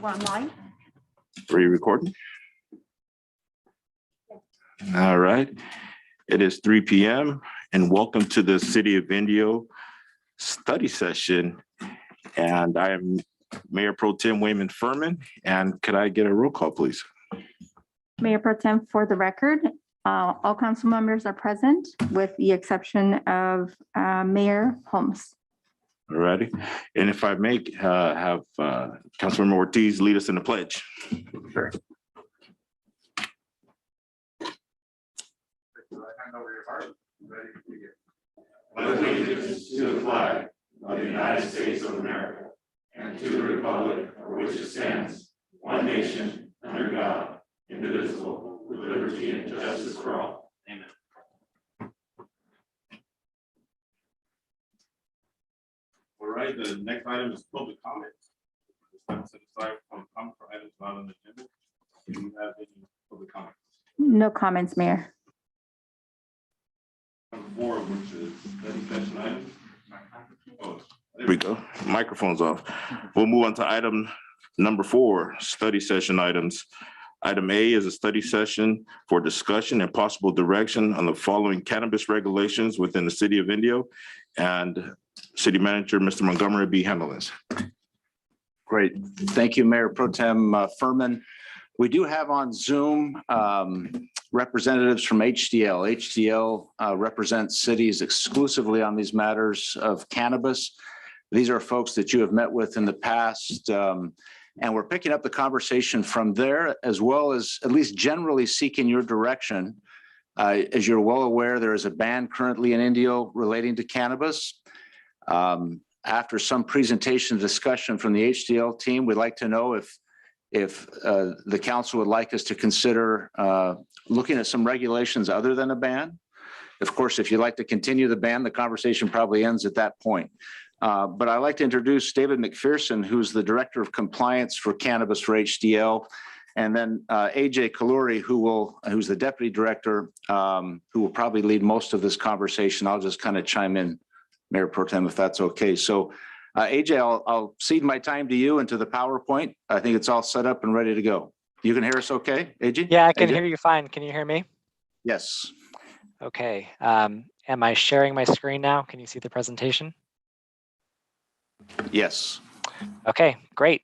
We're online. Are you recording? All right. It is 3 p.m. and welcome to the City of Indio study session. And I am Mayor Pro Tem Wayman Furman. And could I get a roll call, please? Mayor Pro Tem, for the record, all council members are present with the exception of Mayor Holmes. All righty. And if I may have Councilmember Ortiz lead us in the pledge. Sure. Pledge allegiance to the flag of the United States of America and to the republic for which it stands, one nation, under God, indivisible, with liberty and justice for all. Amen. All right, the next item is public comment. It's time set aside for comment for items not on the agenda. Do you have any public comments? No comments, Mayor. Number 4, which is study session items. Oh, There we go. Microphone's off. We'll move on to item number 4, study session items. Item A is a study session for discussion and possible direction on the following cannabis regulations within the city of Indio. And City Manager, Mr. Montgomery, be handling this. Great. Thank you, Mayor Pro Tem Furman. We do have on Zoom representatives from HDL. HDL represents cities exclusively on these matters of cannabis. These are folks that you have met with in the past. And we're picking up the conversation from there, as well as at least generally seeking your direction. As you're well aware, there is a ban currently in Indio relating to cannabis. After some presentation discussion from the HDL team, we'd like to know if the council would like us to consider looking at some regulations other than a ban. Of course, if you'd like to continue the ban, the conversation probably ends at that point. But I'd like to introduce David Mcpherson, who's the Director of Compliance for Cannabis for HDL, and then AJ Kaluri, who's the Deputy Director, who will probably lead most of this conversation. I'll just kind of chime in, Mayor Pro Tem, if that's okay. So AJ, I'll cede my time to you and to the PowerPoint. I think it's all set up and ready to go. You can hear us okay, AJ? Yeah, I can AJ? hear you fine. Can you hear me? Yes. Okay. Am I sharing my screen now? Can you see the presentation? Yes. Okay, great.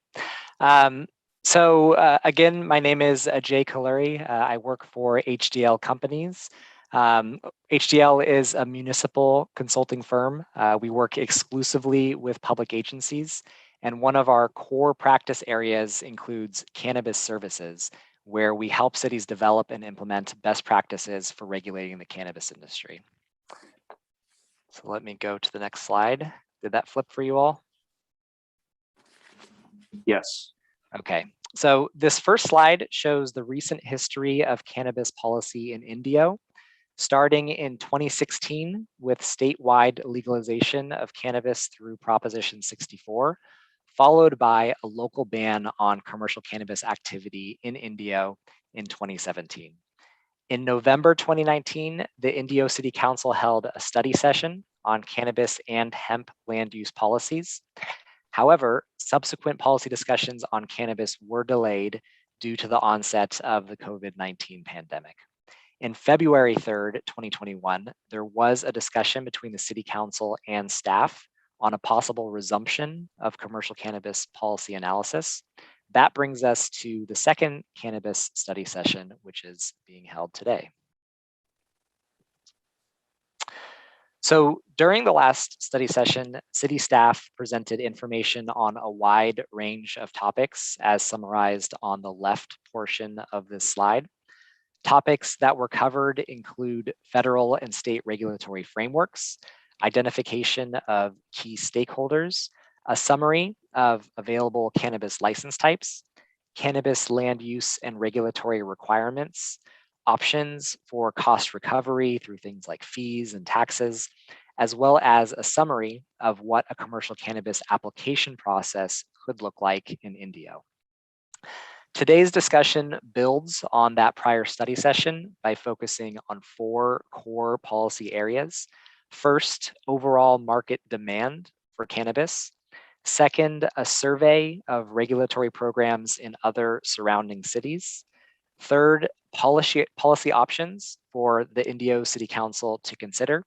So again, my name is Jay Kaluri. I work for HDL Companies. HDL is a municipal consulting firm. We work exclusively with public agencies, and one of our core practice areas includes cannabis services, where we help cities develop and implement best practices for regulating the cannabis industry. So let me go to the next slide. Did that flip for you all? Yes. Okay, so this first slide shows the recent history of cannabis policy in Indio, starting in 2016 with statewide legalization of cannabis through Proposition 64, followed by a local ban on commercial cannabis activity in Indio in 2017. In November 2019, the Indio City Council held a study session on cannabis and hemp land use policies. However, subsequent policy discussions on cannabis were delayed due to the onset of the COVID-19 pandemic. In February 3rd, 2021, there was a discussion between the City Council and staff on a possible resumption of commercial cannabis policy analysis. That brings us to the second cannabis study session, which is being held today. So during the last study session, city staff presented information on a wide range of topics as summarized on the left portion of this slide. Topics that were covered include federal and state regulatory frameworks, identification of key stakeholders, a summary of available cannabis license types, cannabis land use and regulatory requirements, options for cost recovery through things like fees and taxes, as well as a summary of what a commercial cannabis application process could look like in Indio. Today's discussion builds on that prior study session by focusing on 4 core policy areas. First, overall market demand for cannabis. Second, a survey of regulatory programs in other surrounding cities. Third, policy options for the Indio City Council to consider.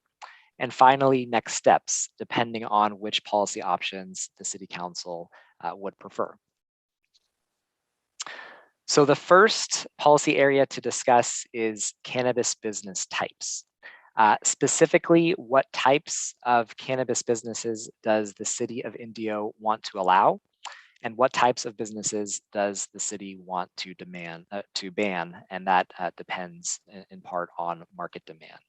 And finally, next steps, depending on which policy options the City Council would prefer. So the first policy area to discuss is cannabis business types. Specifically, what types of cannabis businesses does the City of Indio want to allow? And what types of businesses does the city want to ban? And that depends in part on market demand.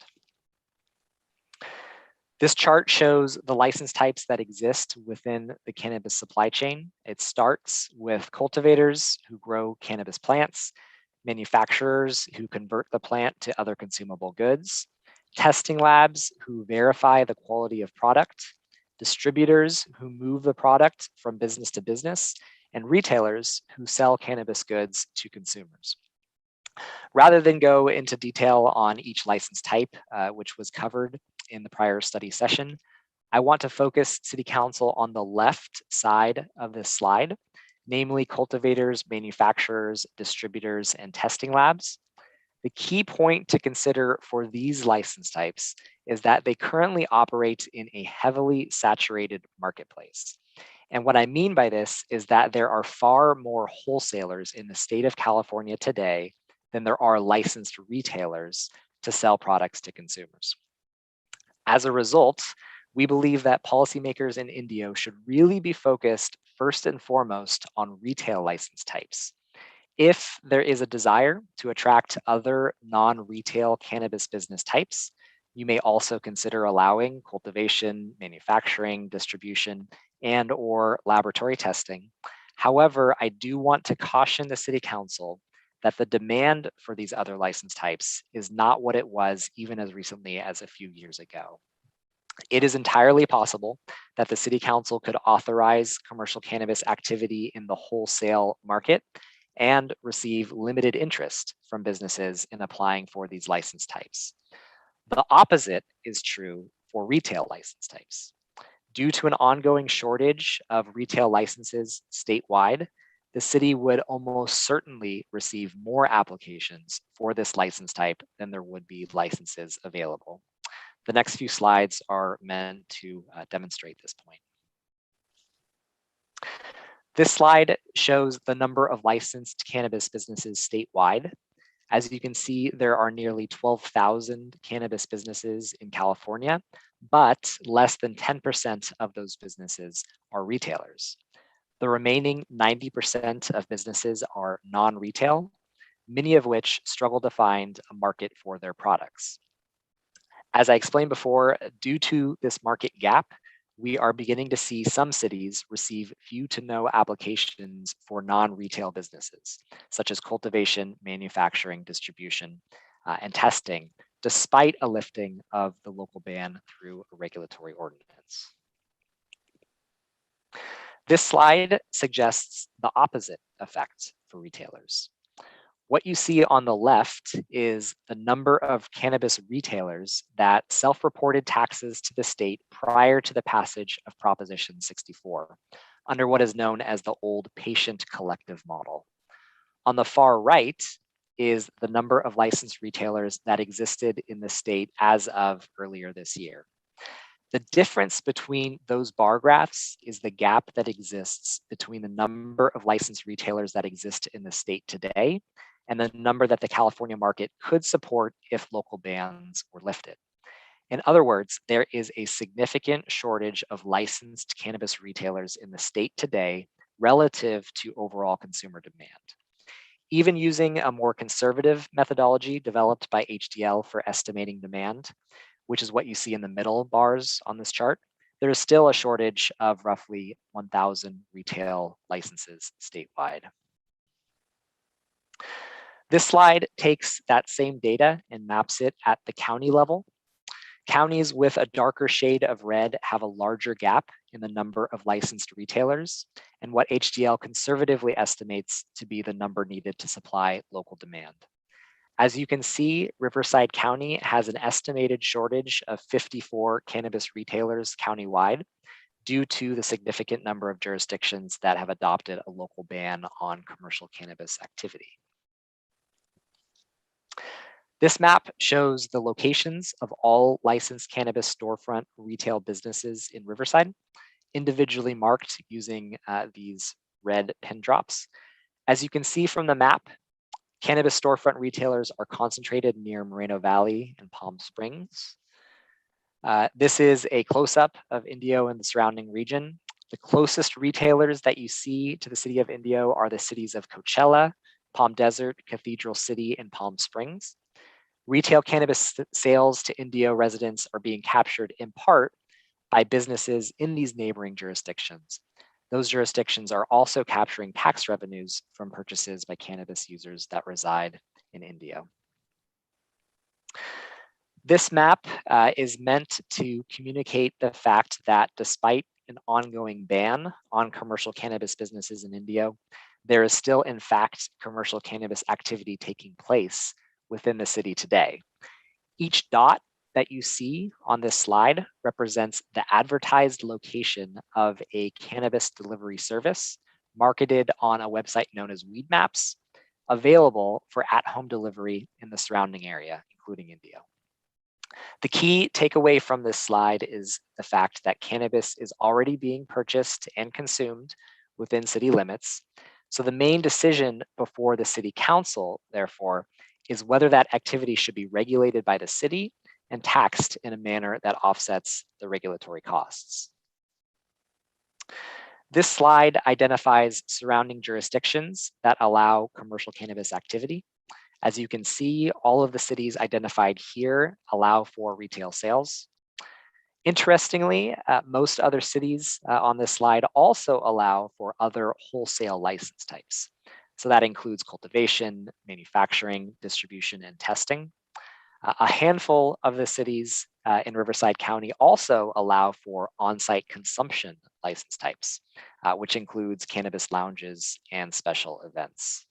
This chart shows the license types that exist within the cannabis supply chain. It starts with cultivators who grow cannabis plants, manufacturers who convert the plant to other consumable goods, testing labs who verify the quality of product, distributors who move the product from business to business, and retailers who sell cannabis goods to consumers. Rather than go into detail on each license type, which was covered in the prior study session, I want to focus City Council on the left side of this slide, namely cultivators, manufacturers, distributors, and testing labs. The key point to consider for these license types is that they currently operate in a heavily saturated marketplace. And what I mean by this is that there are far more wholesalers in the state of California today than there are licensed retailers to sell products to consumers. As a result, we believe that policymakers in Indio should really be focused first and foremost on retail license types. If there is a desire to attract other non-retail cannabis business types, you may also consider allowing cultivation, manufacturing, distribution, and/or laboratory testing. However, I do want to caution the City Council that the demand for these other license types is not what it was even as recently as a few years ago. It is entirely possible that the City Council could authorize commercial cannabis activity in the wholesale market and receive limited interest from businesses in applying for these license types. The opposite is true for retail license types. Due to an ongoing shortage of retail licenses statewide, the city would almost certainly receive more applications for this license type than there would be licenses available. The next few slides are meant to demonstrate this point. This slide shows the number of licensed cannabis businesses statewide. As you can see, there are nearly 12,000 cannabis businesses in California, but less than 10% of those businesses are retailers. The remaining 90% of businesses are non-retail, many of which struggle to find a market for their products. As I explained before, due to this market gap, we are beginning to see some cities receive few to no applications for non-retail businesses, such as cultivation, manufacturing, distribution, and testing, despite a lifting of the local ban through a regulatory ordinance. This slide suggests the opposite effect for retailers. What you see on the left is the number of cannabis retailers that self-reported taxes to the state prior to the passage of Proposition 64, under what is known as the old patient collective model. On the far right is the number of licensed retailers that existed in the state as of earlier this year. The difference between those bar graphs is the gap that exists between the number of licensed retailers that exist in the state today and the number that the California market could support if local bans were lifted. In other words, there is a significant shortage of licensed cannabis retailers in the state today relative to overall consumer demand. Even using a more conservative methodology developed by HDL for estimating demand, which is what you see in the middle bars on this chart, there is still a shortage of roughly 1,000 retail licenses statewide. This slide takes that same data and maps it at the county level. Counties with a darker shade of red have a larger gap in the number of licensed retailers and what HDL conservatively estimates to be the number needed to supply local demand. As you can see, Riverside County has an estimated shortage of 54 cannabis retailers countywide, due to the significant number of jurisdictions that have adopted a local ban on commercial cannabis activity. This map shows the locations of all licensed cannabis storefront retail businesses in Riverside, individually marked using these red pin drops. As you can see from the map, cannabis storefront retailers are concentrated near Moreno Valley and Palm Springs. This is a close-up of Indio and the surrounding region. The closest retailers that you see to the city of Indio are the cities of Coachella, Palm Desert, Cathedral City, and Palm Springs. Retail cannabis sales to Indio residents are being captured in part by businesses in these neighboring jurisdictions. Those jurisdictions are also capturing tax revenues from purchases by cannabis users that reside in Indio. This map is meant to communicate the fact that despite an ongoing ban on commercial cannabis businesses in Indio, there is still in fact commercial cannabis activity taking place within the city today. Each dot that you see on this slide represents the advertised location of a cannabis delivery service marketed on a website known as Weed Maps, available for at-home delivery in the surrounding area, including Indio. The key takeaway from this slide is the fact that cannabis is already being purchased and consumed within city limits. So the main decision before the city council, therefore, is whether that activity should be regulated by the city and taxed in a manner that offsets the regulatory costs. This slide identifies surrounding jurisdictions that allow commercial cannabis activity. As you can see, all of the cities identified here allow for retail sales. Interestingly, most other cities on this slide also allow for other wholesale license types. So that includes cultivation, manufacturing, distribution, and testing. A handful of the cities in Riverside County also allow for on-site consumption license types, which includes cannabis lounges and special events.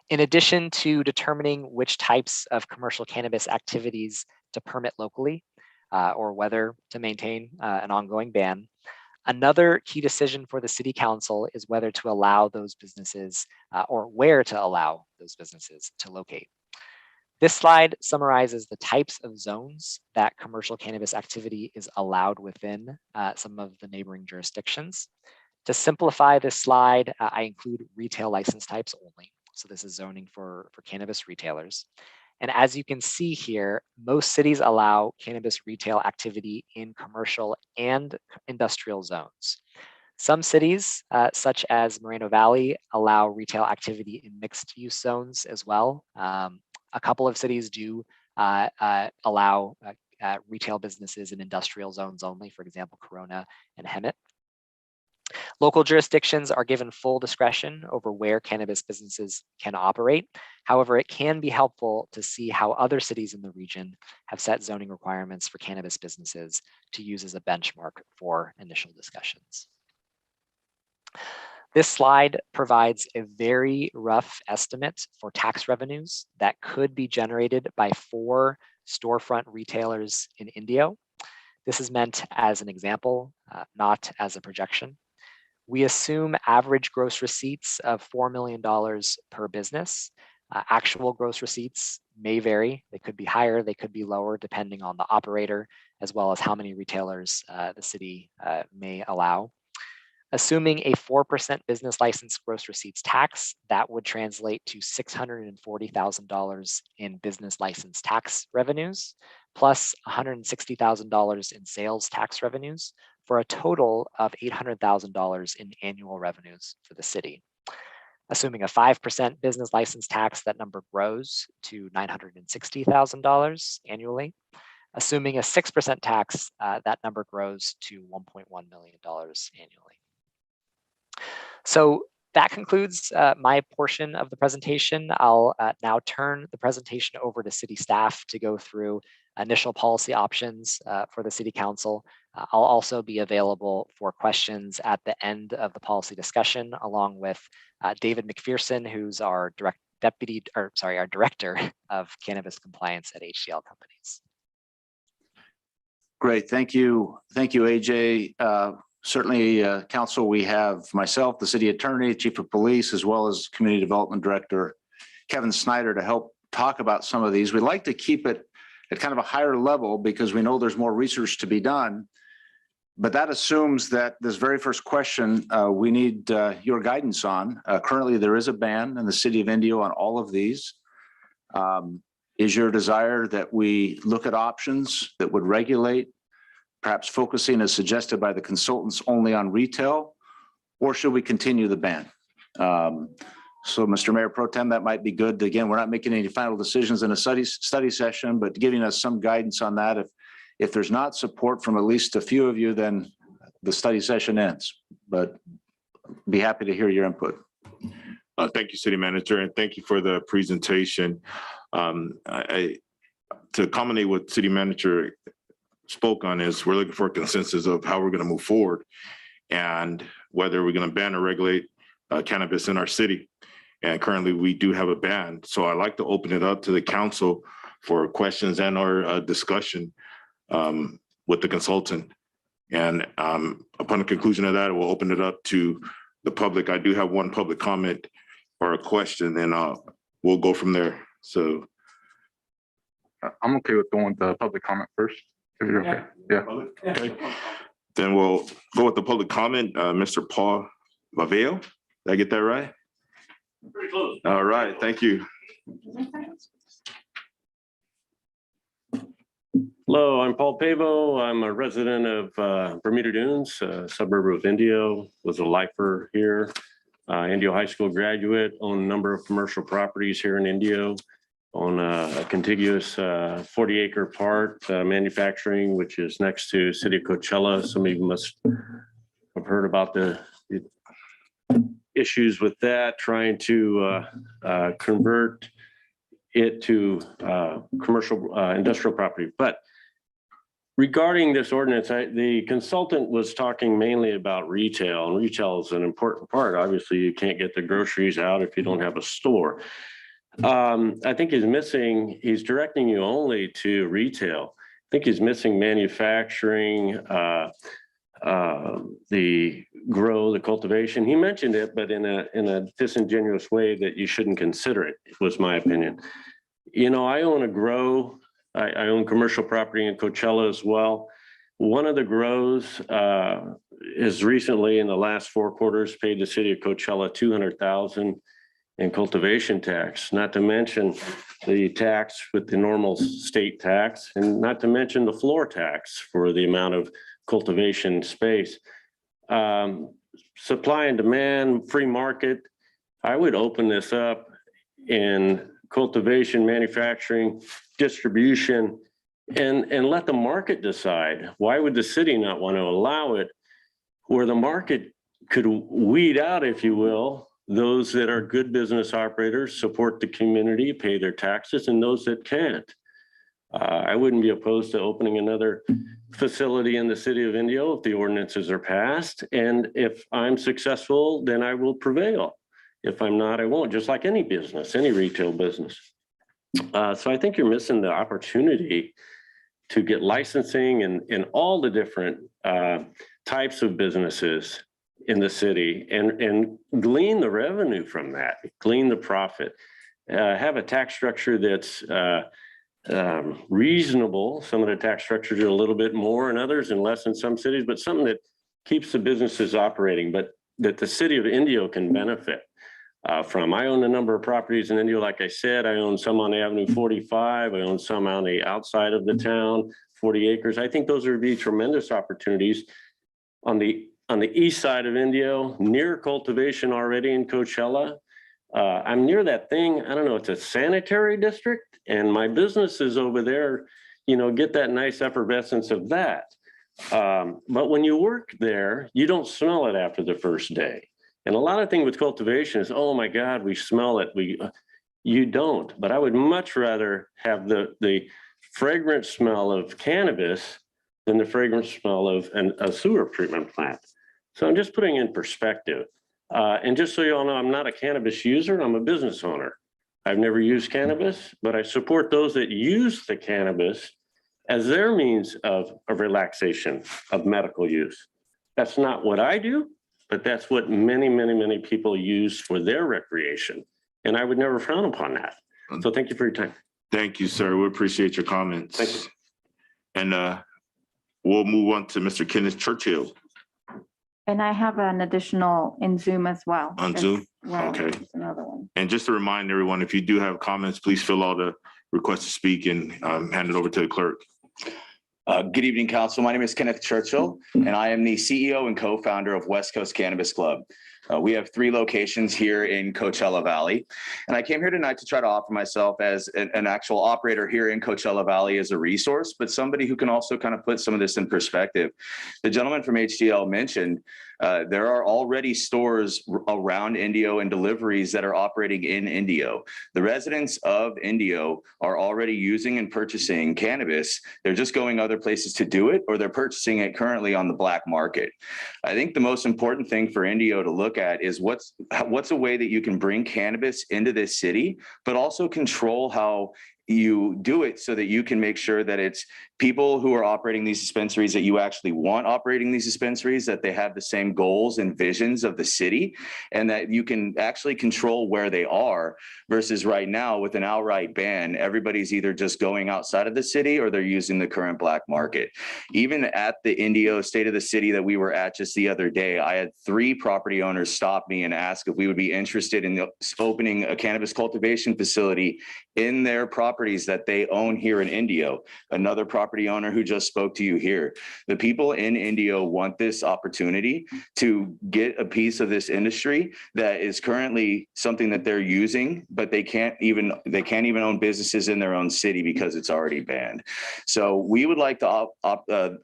In addition to determining which types of commercial cannabis activities to permit locally or whether to maintain an ongoing ban, another key decision for the city council is whether to allow those businesses or where to allow those businesses to locate. This slide summarizes the types of zones that commercial cannabis activity is allowed within some of the neighboring jurisdictions. To simplify this slide, I include retail license types only. So this is zoning for cannabis retailers. And as you can see here, most cities allow cannabis retail activity in commercial and industrial zones. Some cities, such as Moreno Valley, allow retail activity in mixed use zones as well. A couple of cities do allow retail businesses in industrial zones only, for example, Corona and Hemet. Local jurisdictions are given full discretion over where cannabis businesses can operate. However, it can be helpful to see how other cities in the region have set zoning requirements for cannabis businesses to use as a benchmark for initial discussions. This slide provides a very rough estimate for tax revenues that could be generated by 4 storefront retailers in Indio. This is meant as an example, not as a projection. We assume average gross receipts of $4 million per business. Actual gross receipts may vary. They could be higher, they could be lower, depending on the operator, as well as how many retailers the city may allow. Assuming a 4% business license gross receipts tax, that would translate to $640,000 in business license tax revenues, plus $160,000 in sales tax revenues, for a total of $800,000 in annual revenues for the city. Assuming a 5% business license tax, that number grows to $960,000 annually. Assuming a 6% tax, that number grows to $1.1 million annually. So that concludes my portion of the presentation. I'll now turn the presentation over to city staff to go through initial policy options for the city council. I'll also be available for questions at the end of the policy discussion, along with David Mcpherson, who's our director of cannabis compliance at HDL Companies. Great. Thank you. Thank you, AJ. Certainly, council, we have myself, the city attorney, chief of police, as well as community development director, Kevin Snyder, to help talk about some of these. We'd like to keep it at kind of a higher level because we know there's more research to be done. But that assumes that this very first question we need your guidance on. Currently, there is a ban in the city of Indio on all of these. Is your desire that we look at options that would regulate, perhaps focusing as suggested by the consultants only on retail, or should we continue the ban? So Mr. Mayor Pro Tem, that might be good. Again, we're not making any final decisions in a study session, but giving us some guidance on that. If there's not support from at least a few of you, then the study session ends, but be happy to hear your input. Thank you, City Manager, and thank you for the presentation. To accommodate what City Manager spoke on is we're looking for a consensus of how we're going to move forward and whether we're going to ban or regulate cannabis in our city. And currently we do have a ban. So I'd like to open it up to the council for questions and or discussion with the consultant. And upon the conclusion of that, we'll open it up to the public. I do have one public comment or a question, and we'll go from there. So I'm okay with going with the public comment first, if you're okay. Yeah. okay. Then we'll go with the public comment. Mr. Paul Lavelle, did I get that right? Pretty close. All right, thank you. Hello, I'm Paul Pavo. I'm a resident of Bermuda Dunes, a suburb of Indio, was a lifer here. Indio High School graduate, own a number of commercial properties here in Indio, on a contiguous 40-acre park, manufacturing, which is next to City of Coachella. Some of you must have heard about the issues with that, trying to convert it to commercial industrial property. But regarding this ordinance, the consultant was talking mainly about retail, and retail is an important part. Obviously, you can't get the groceries out if you don't have a store. I think he's directing you only to retail. I think he's missing manufacturing, the grow, the cultivation. He mentioned it, but in a disingenuous way that you shouldn't consider it, was my opinion. You know, I own a grow. I own commercial property in Coachella as well. One of the grows is recently, in the last 4 quarters, paid the city of Coachella $200,000 in cultivation tax, not to mention the tax with the normal state tax, and not to mention the floor tax for the amount of cultivation space. Supply and demand, free market. I would open this up in cultivation, manufacturing, distribution, and let the market decide. Why would the city not want to allow it, where the market could weed out, if you will, those that are good business operators, support the community, pay their taxes, and those that can't. I wouldn't be opposed to opening another facility in the city of Indio if the ordinances are passed. And if I'm successful, then I will prevail. If I'm not, I won't, just like any business, any retail business. So I think you're missing the opportunity to get licensing in all the different types of businesses in the city and glean the revenue from that, glean the profit, have a tax structure that's reasonable. Some of the tax structures are a little bit more and others and less in some cities, but something that keeps the businesses operating, but that the city of Indio can benefit from. I own a number of properties in Indio. Like I said, I own some on Avenue 45. I own some on the outside of the town, 40 acres. I think those would be tremendous opportunities on the east side of Indio, near cultivation already in Coachella. I'm near that thing. I don't know, it's a sanitary district, and my business is over there, you know, get that nice effervescence of that. But when you work there, you don't smell it after the first day. And a lot of things with cultivation is, oh my God, we smell it. You don't, but I would much rather have the fragrant smell of cannabis than the fragrant smell of a sewer treatment plant. So I'm just putting in perspective. And just so you all know, I'm not a cannabis user, I'm a business owner. I've never used cannabis, but I support those that use the cannabis as their means of relaxation of medical use. That's not what I do, but that's what many, many, many people use for their recreation. And I would never frown upon that. So thank you for your time. Thank you, sir. We appreciate your comments. Thank you. And we'll move on to Mr. Kenneth Churchill. And I have an additional in Zoom as well. On Zoom? Well, Okay. there's another one. And just to remind everyone, if you do have comments, please fill out the request to speak and hand it over to the clerk. Good evening, Council. My name is Kenneth Churchill, and I am the CEO and co-founder of West Coast Cannabis Club. We have 3 locations here in Coachella Valley, and I came here tonight to try to offer myself as an actual operator here in Coachella Valley as a resource, but somebody who can also kind of put some of this in perspective. The gentleman from HDL mentioned there are already stores around Indio and deliveries that are operating in Indio. The residents of Indio are already using and purchasing cannabis. They're just going other places to do it, or they're purchasing it currently on the black market. I think the most important thing for Indio to look at is what's a way that you can bring cannabis into this city, but also control how you do it so that you can make sure that it's people who are operating these dispensaries that you actually want operating these dispensaries, that they have the same goals and visions of the city, and that you can actually control where they are, versus right now with an outright ban, everybody's either just going outside of the city or they're using the current black market. Even at the Indio State of the City that we were at just the other day, I had 3 property owners stop me and ask if we would be interested in opening a cannabis cultivation facility in their properties that they own here in Indio. Another property owner who just spoke to you here. The people in Indio want this opportunity to get a piece of this industry that is currently something that they're using, but they can't even own businesses in their own city because it's already banned. So we would like to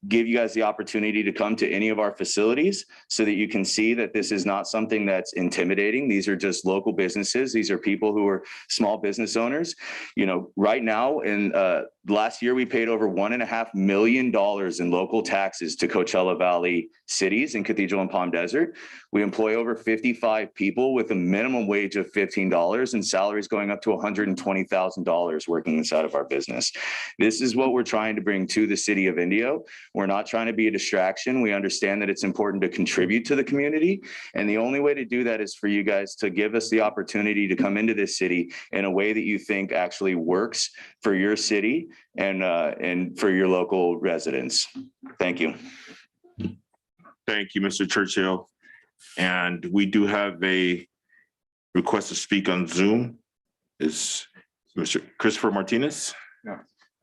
give you guys the opportunity to come to any of our facilities so that you can see that this is not something that's intimidating. These are just local businesses. These are people who are small business owners. You know, right now in last year, we paid over $1.5 million in local taxes to Coachella Valley cities and Cathedral and Palm Desert. We employ over 55 people with a minimum wage of $15 and salaries going up to $120,000 working inside of our business. This is what we're trying to bring to the city of Indio. We're not trying to be a distraction. We understand that it's important to contribute to the community. And the only way to do that is for you guys to give us the opportunity to come into this city in a way that you think actually works for your city and for your local residents. Thank you. Thank you, Mr. Churchill. And we do have a request to speak on Zoom. Is Mr. Christopher Martinez? No,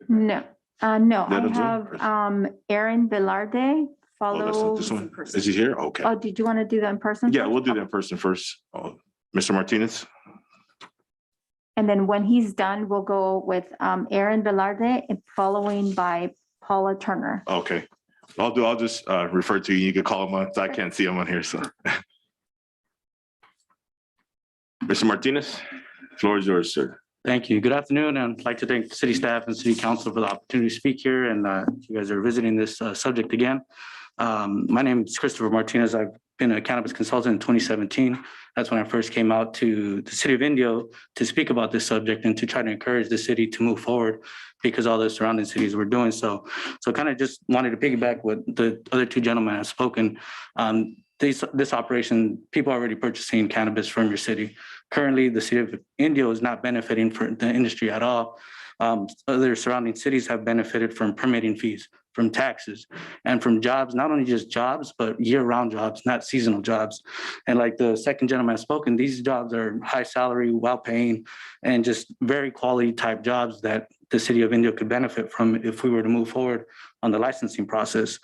Not I on Zoom? have Aaron Velarde, Oh, follow. that's not this one. Is he here? Okay. Oh, did you want to do that in person? Yeah, first? we'll do that in person first. Oh, Mr. Martinez? And then when he's done, we'll go with Aaron Velarde and following by Paula Turner. Okay. I'll just refer to you. You can call him on. I can't see him on here, so. Mr. Martinez, floor is yours, sir. Thank you. Good afternoon. And I'd like to thank the city staff and city council for the opportunity to speak here. And you guys are visiting this subject again. My name is Christopher Martinez. I've been a cannabis consultant in 2017. That's when I first came out to the city of Indio to speak about this subject and to try to encourage the city to move forward because all the surrounding cities were doing so. So kind of just wanted to piggyback what the other 2 gentlemen have spoken. This operation, people are already purchasing cannabis from your city. Currently, the city of Indio is not benefiting from the industry at all. Other surrounding cities have benefited from permitting fees, from taxes, and from jobs, not only just jobs, but year-round jobs, not seasonal jobs. And like the second gentleman has spoken, these jobs are high salary, well-paying, and just very quality type jobs that the city of Indio could benefit from if we were to move forward on the licensing process.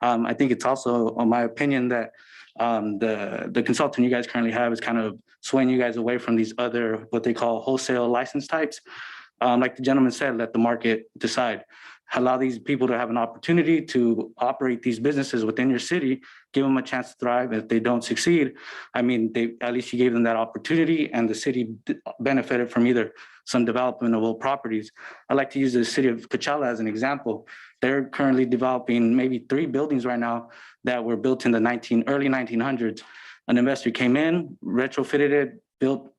I think it's also, in my opinion, that the consultant you guys currently have is kind of swaying you guys away from these other, what they call wholesale license types. Like the gentleman said, let the market decide. Allow these people to have an opportunity to operate these businesses within your city, give them a chance to thrive. If they don't succeed, I mean, at least you gave them that opportunity and the city benefited from either some developmentable properties. I like to use the city of Coachella as an example. They're currently developing maybe 3 buildings right now that were built in the early 1900s. An investor came in, retrofitted it, built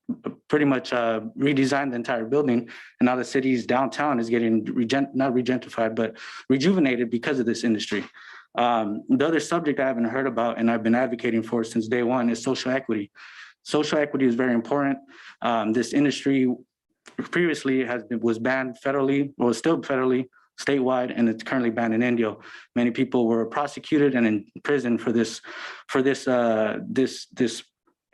pretty much redesigned the entire building. And now the city's downtown is getting not regentified, but rejuvenated because of this industry. The other subject I haven't heard about and I've been advocating for since day one is social equity. Social equity is very important. This industry previously was banned federally, or is still federally, statewide, and it's currently banned in Indio. Many people were prosecuted and in prison for this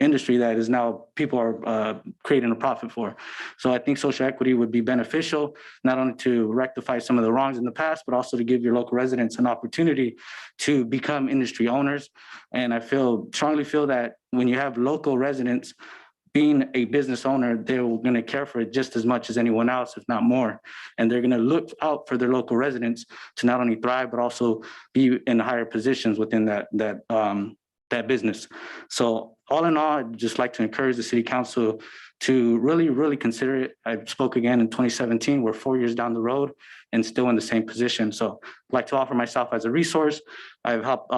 industry that is now people are creating a profit for. So I think social equity would be beneficial, not only to rectify some of the wrongs in the past, but also to give your local residents an opportunity to become industry owners. And I strongly feel that when you have local residents being a business owner, they're going to care for it just as much as anyone else, if not more. And they're going to look out for their local residents to not only thrive, but also be in higher positions within that business. So all in all, I'd just like to encourage the city council to really consider it. I spoke again in 2017. We're 4 years down the road and still in the same position. So I'd like to offer myself as a resource. I've helped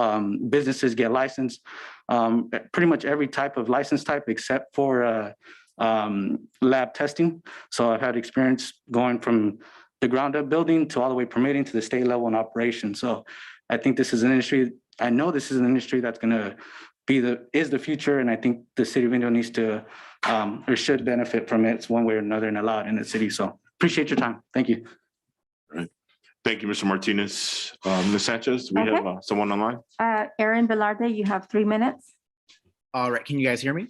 businesses get licensed, pretty much every type of license type except for lab testing. So I've had experience going from the ground up building to all the way permitting to the state level and operation. So I think this is an industry, I know this is an industry that's going to is the future. And I think the city of Indio needs to or should benefit from it one way or another and allow it in the city. So appreciate your time. Thank you. All right. Thank you, Mr. Martinez. Ms. Sanchez, do we have someone online? Aaron Velarde, you have 3 minutes. All right, can you guys hear me?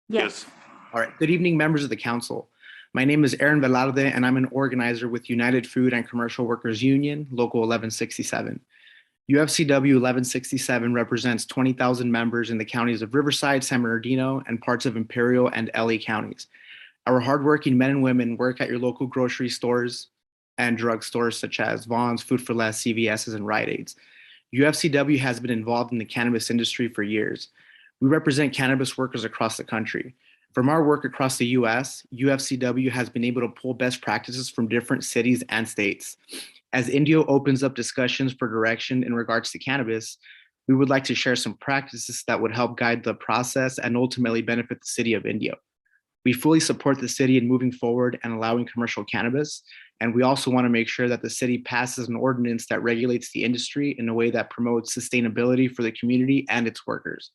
Yes. All right, good evening, members of the council. My name is Aaron Velarde, and I'm an organizer with United Food and Commercial Workers Union, Local 1167. UFCW 1167 represents 20,000 members in the counties of Riverside, San Bernardino, and parts of Imperial and LA counties. Our hardworking men and women work at your local grocery stores and drugstores such as Vaughn's, Food for Less, CVS's, and Rite Aids. UFCW has been involved in the cannabis industry for years. We represent cannabis workers across the country. From our work across the US, UFCW has been able to pull best practices from different cities and states. As Indio opens up discussions for direction in regards to cannabis, we would like to share some practices that would help guide the process and ultimately benefit the city of Indio. We fully support the city in moving forward and allowing commercial cannabis, and we also want to make sure that the city passes an ordinance that regulates the industry in a way that promotes sustainability for the community and its workers.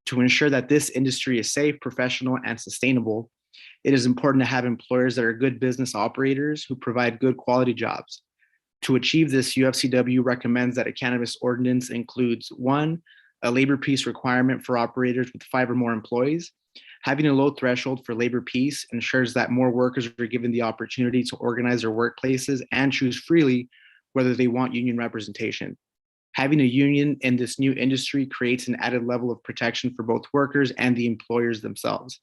To ensure that this industry is safe, professional, and sustainable, it is important to have employers that are good business operators who provide good quality jobs. To achieve this, UFCW recommends that a cannabis ordinance includes 1, a labor peace requirement for operators with 5 or more employees. Having a low threshold for labor peace ensures that more workers are given the opportunity to organize their workplaces and choose freely whether they want union representation. Having a union in this new industry creates an added level of protection for both workers and the employers themselves.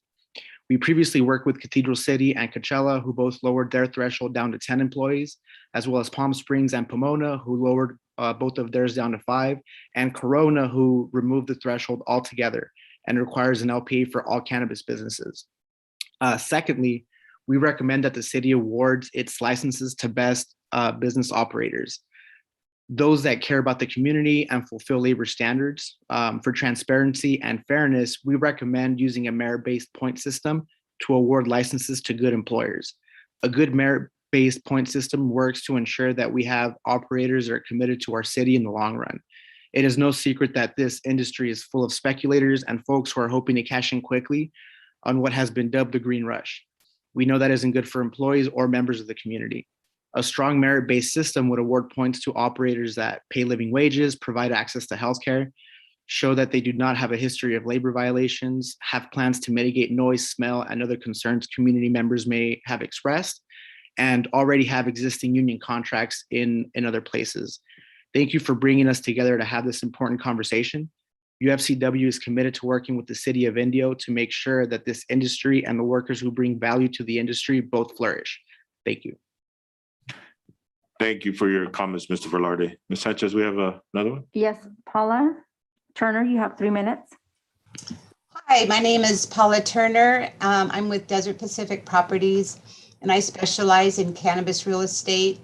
We previously worked with Cathedral City and Coachella, who both lowered their threshold down to 10 employees, as well as Palm Springs and Pomona, who lowered both of theirs down to 5, and Corona, who removed the threshold altogether and requires an LPA for all cannabis businesses. Secondly, we recommend that the city awards its licenses to best business operators, those that care about the community and fulfill labor standards. For transparency and fairness, we recommend using a merit-based point system to award licenses to good employers. A good merit-based point system works to ensure that we have operators that are committed to our city in the long run. It is no secret that this industry is full of speculators and folks who are hoping to cash in quickly on what has been dubbed the green rush. We know that isn't good for employees or members of the community. A strong merit-based system would award points to operators that pay living wages, provide access to healthcare, show that they do not have a history of labor violations, have plans to mitigate noise, smell, and other concerns community members may have expressed, and already have existing union contracts in other places. Thank you for bringing us together to have this important conversation. UFCW is committed to working with the city of Indio to make sure that this industry and the workers who bring value to the industry both flourish. Thank you. Thank you for your comments, Mr. Velarde. Ms. Sanchez, we have another one? Yes, Paula Turner, you have 3 minutes. Hi, my name is Paula Turner. I'm with Desert Pacific Properties, and I specialize in cannabis real estate,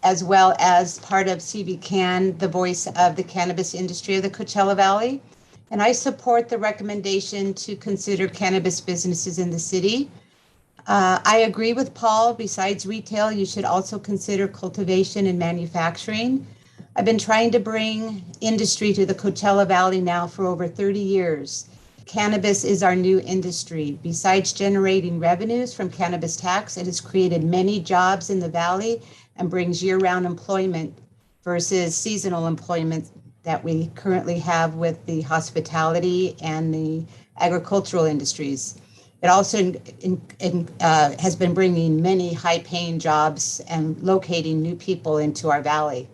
as well as part of CB Can, the voice of the cannabis industry of the Coachella Valley. and I support the recommendation to consider cannabis businesses in the city. I agree with Paul. Besides retail, you should also consider cultivation and manufacturing. I've been trying to bring industry to the Coachella Valley now for over 30 years. Cannabis is our new industry. Besides generating revenues from cannabis tax, it has created many jobs in the valley and brings year-round employment versus seasonal employment that we currently have with the hospitality and the agricultural industries. It also has been bringing many high-paying jobs and locating new people into our valley.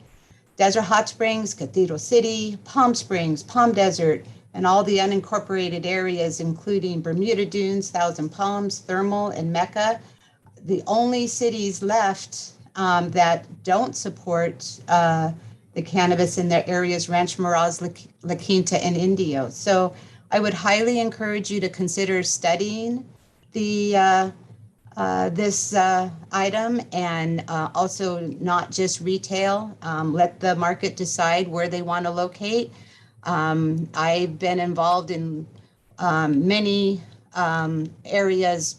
Desert Hot Springs, Cathedral City, Palm Springs, Palm Desert, and all the unincorporated areas, including Bermuda Dunes, Thousand Palms, Thermal, and Mecca. The only cities left that don't support the cannabis in their areas, Rancho Mirage, La Quinta, and Indio. So I would highly encourage you to consider studying the this item, and also not just retail. Let the market decide where they want to locate. I've been involved in many areas,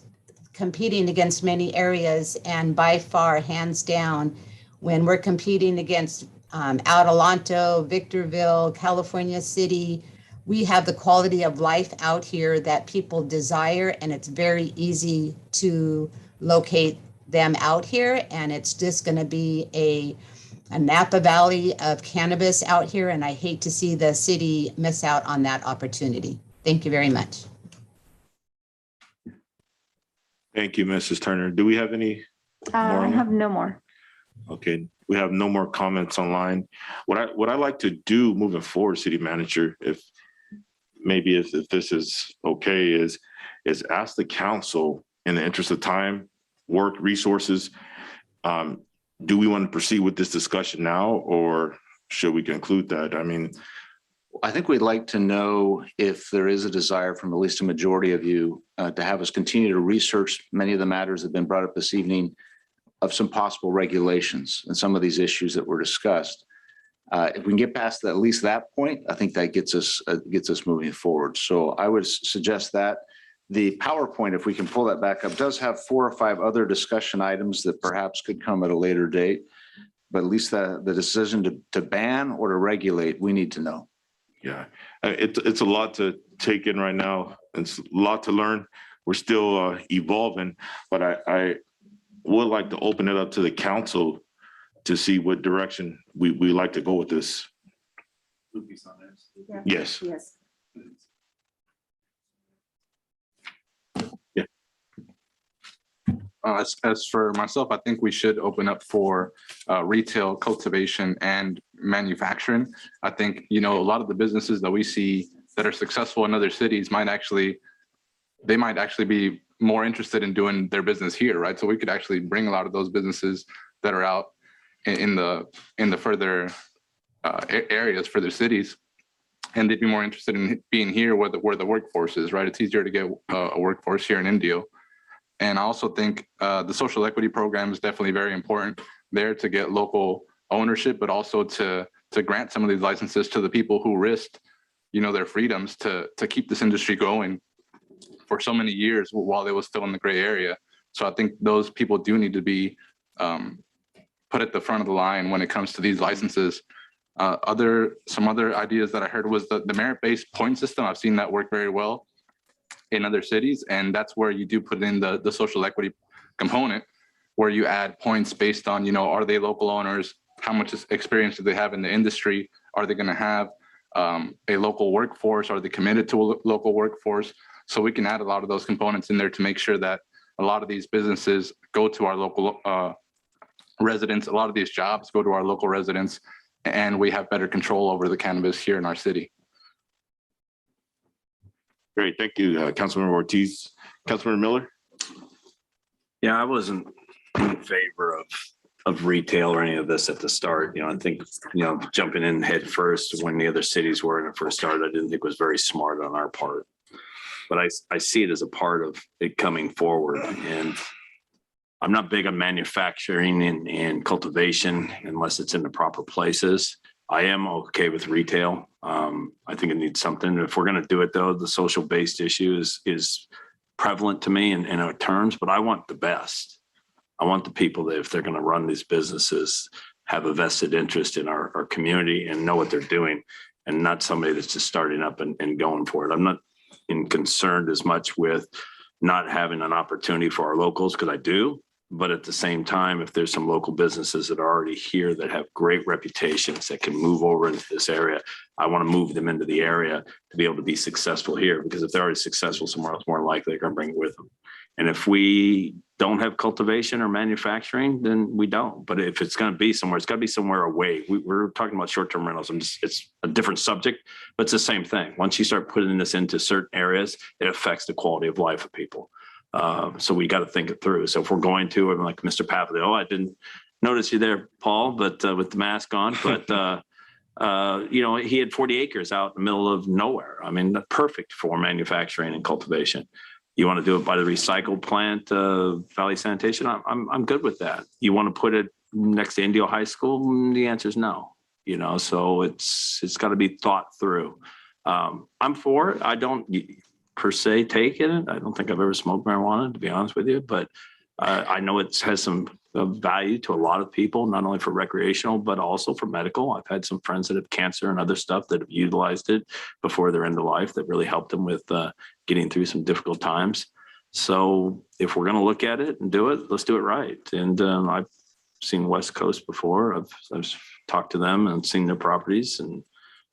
competing against many areas, and by far, hands down, when we're competing against Adelanto, Victorville, California City, we have the quality of life out here that people desire, and it's very easy to locate them out here. And it's just going to be a Napa Valley of cannabis out here, and I hate to see the city miss out on that opportunity. Thank you very much. Thank you, Mrs. Turner. Do we have any? I have no more. Okay, we have no more comments online. What I like to do moving forward, City Manager, if this is okay, is ask the council, in the interest of time, work, resources, do we want to proceed with this discussion now, or should we conclude that? I mean, I think we'd like to know if there is a desire from at least a majority of you to have us continue to research many of the matters that have been brought up this evening of some possible regulations and some of these issues that were discussed. If we can get past at least that point, I think that gets us moving forward. So I would suggest that the PowerPoint, if we can pull that back up, does have 4 or 5 other discussion items that perhaps could come at a later date. But at least the decision to ban or to regulate, we need to know. yeah, it's a lot to take in right now. It's a lot to learn. We're still evolving, but I would like to open it up to the council to see what direction we like to go with this. Yes. Yes. Yeah. As for myself, I think we should open up for retail, cultivation, and manufacturing. I think, a lot of the businesses that we see that are successful in other cities might actually be more interested in doing their business here, right? So we could actually bring a lot of those businesses that are out in the further areas, further cities, and they'd be more interested in being here where the workforce is, right? It's easier to get a workforce here in Indio. And I also think the social equity program is definitely very important there to get local ownership, but also to grant some of these licenses to the people who risked, their freedoms to keep this industry going for so many years while it was still in the gray area. So I think those people do need to be put at the front of the line when it comes to these licenses. Some other ideas that I heard was the merit-based point system. I've seen that work very well in other cities, and that's where you do put in the social equity component, where you add points based on, are they local owners? How much experience do they have in the industry? Are they going to have a local workforce? Are they committed to a local workforce? So we can add a lot of those components in there to make sure that a lot of these businesses go to our local residents. A lot of these jobs go to our local residents, and we have better control over the cannabis here in our city. Great, thank you, Councilmember Ortiz. Councilmember Miller? Yeah, I wasn't in favor of retail or any of this at the start. I think, jumping in head first when the other cities were when it first started, I didn't think was very smart on our part. But I see it as a part of it coming forward. And I'm not big on manufacturing and cultivation unless it's in the proper places. I am okay with retail. I think it needs something. If we're going to do it though, the social based issue is prevalent to me in our terms, but I want the best. I want the people that if they're going to run these businesses, have a vested interest in our community and know what they're doing, and not somebody that's just starting up and going for it. I'm not concerned as much with not having an opportunity for our locals, because I do. But at the same time, if there's some local businesses that are already here that have great reputations that can move over into this area, I want to move them into the area to be able to be successful here, because if they're already successful somewhere else, more likely they're going to bring it with them. And if we don't have cultivation or manufacturing, then we don't. But if it's going to be somewhere, it's got to be somewhere away. We're talking about short-term rentals. It's a different subject, but it's the same thing. Once you start putting this into certain areas, it affects the quality of life of people. So we got to think it through. So if we're going to, I'm like Mr. Pavley, I didn't notice you there, Paul, but with the mask on, but he had 40 acres out in the middle of nowhere. I mean, perfect for manufacturing and cultivation. You want to do it by the recycled plant, Valley Sanitation? I'm good with that. You want to put it next to Indio High School? The answer is no. So it's got to be thought through. I'm for it. I don't per se take it. I don't think I've ever smoked marijuana, to be honest with you, but I know it has some value to a lot of people, not only for recreational, but also for medical. I've had some friends that have cancer and other stuff that have utilized it before their end of life that really helped them with getting through some difficult times. So if we're going to look at it and do it, let's do it right. And I've seen West Coast before. I've talked to them and seen their properties. And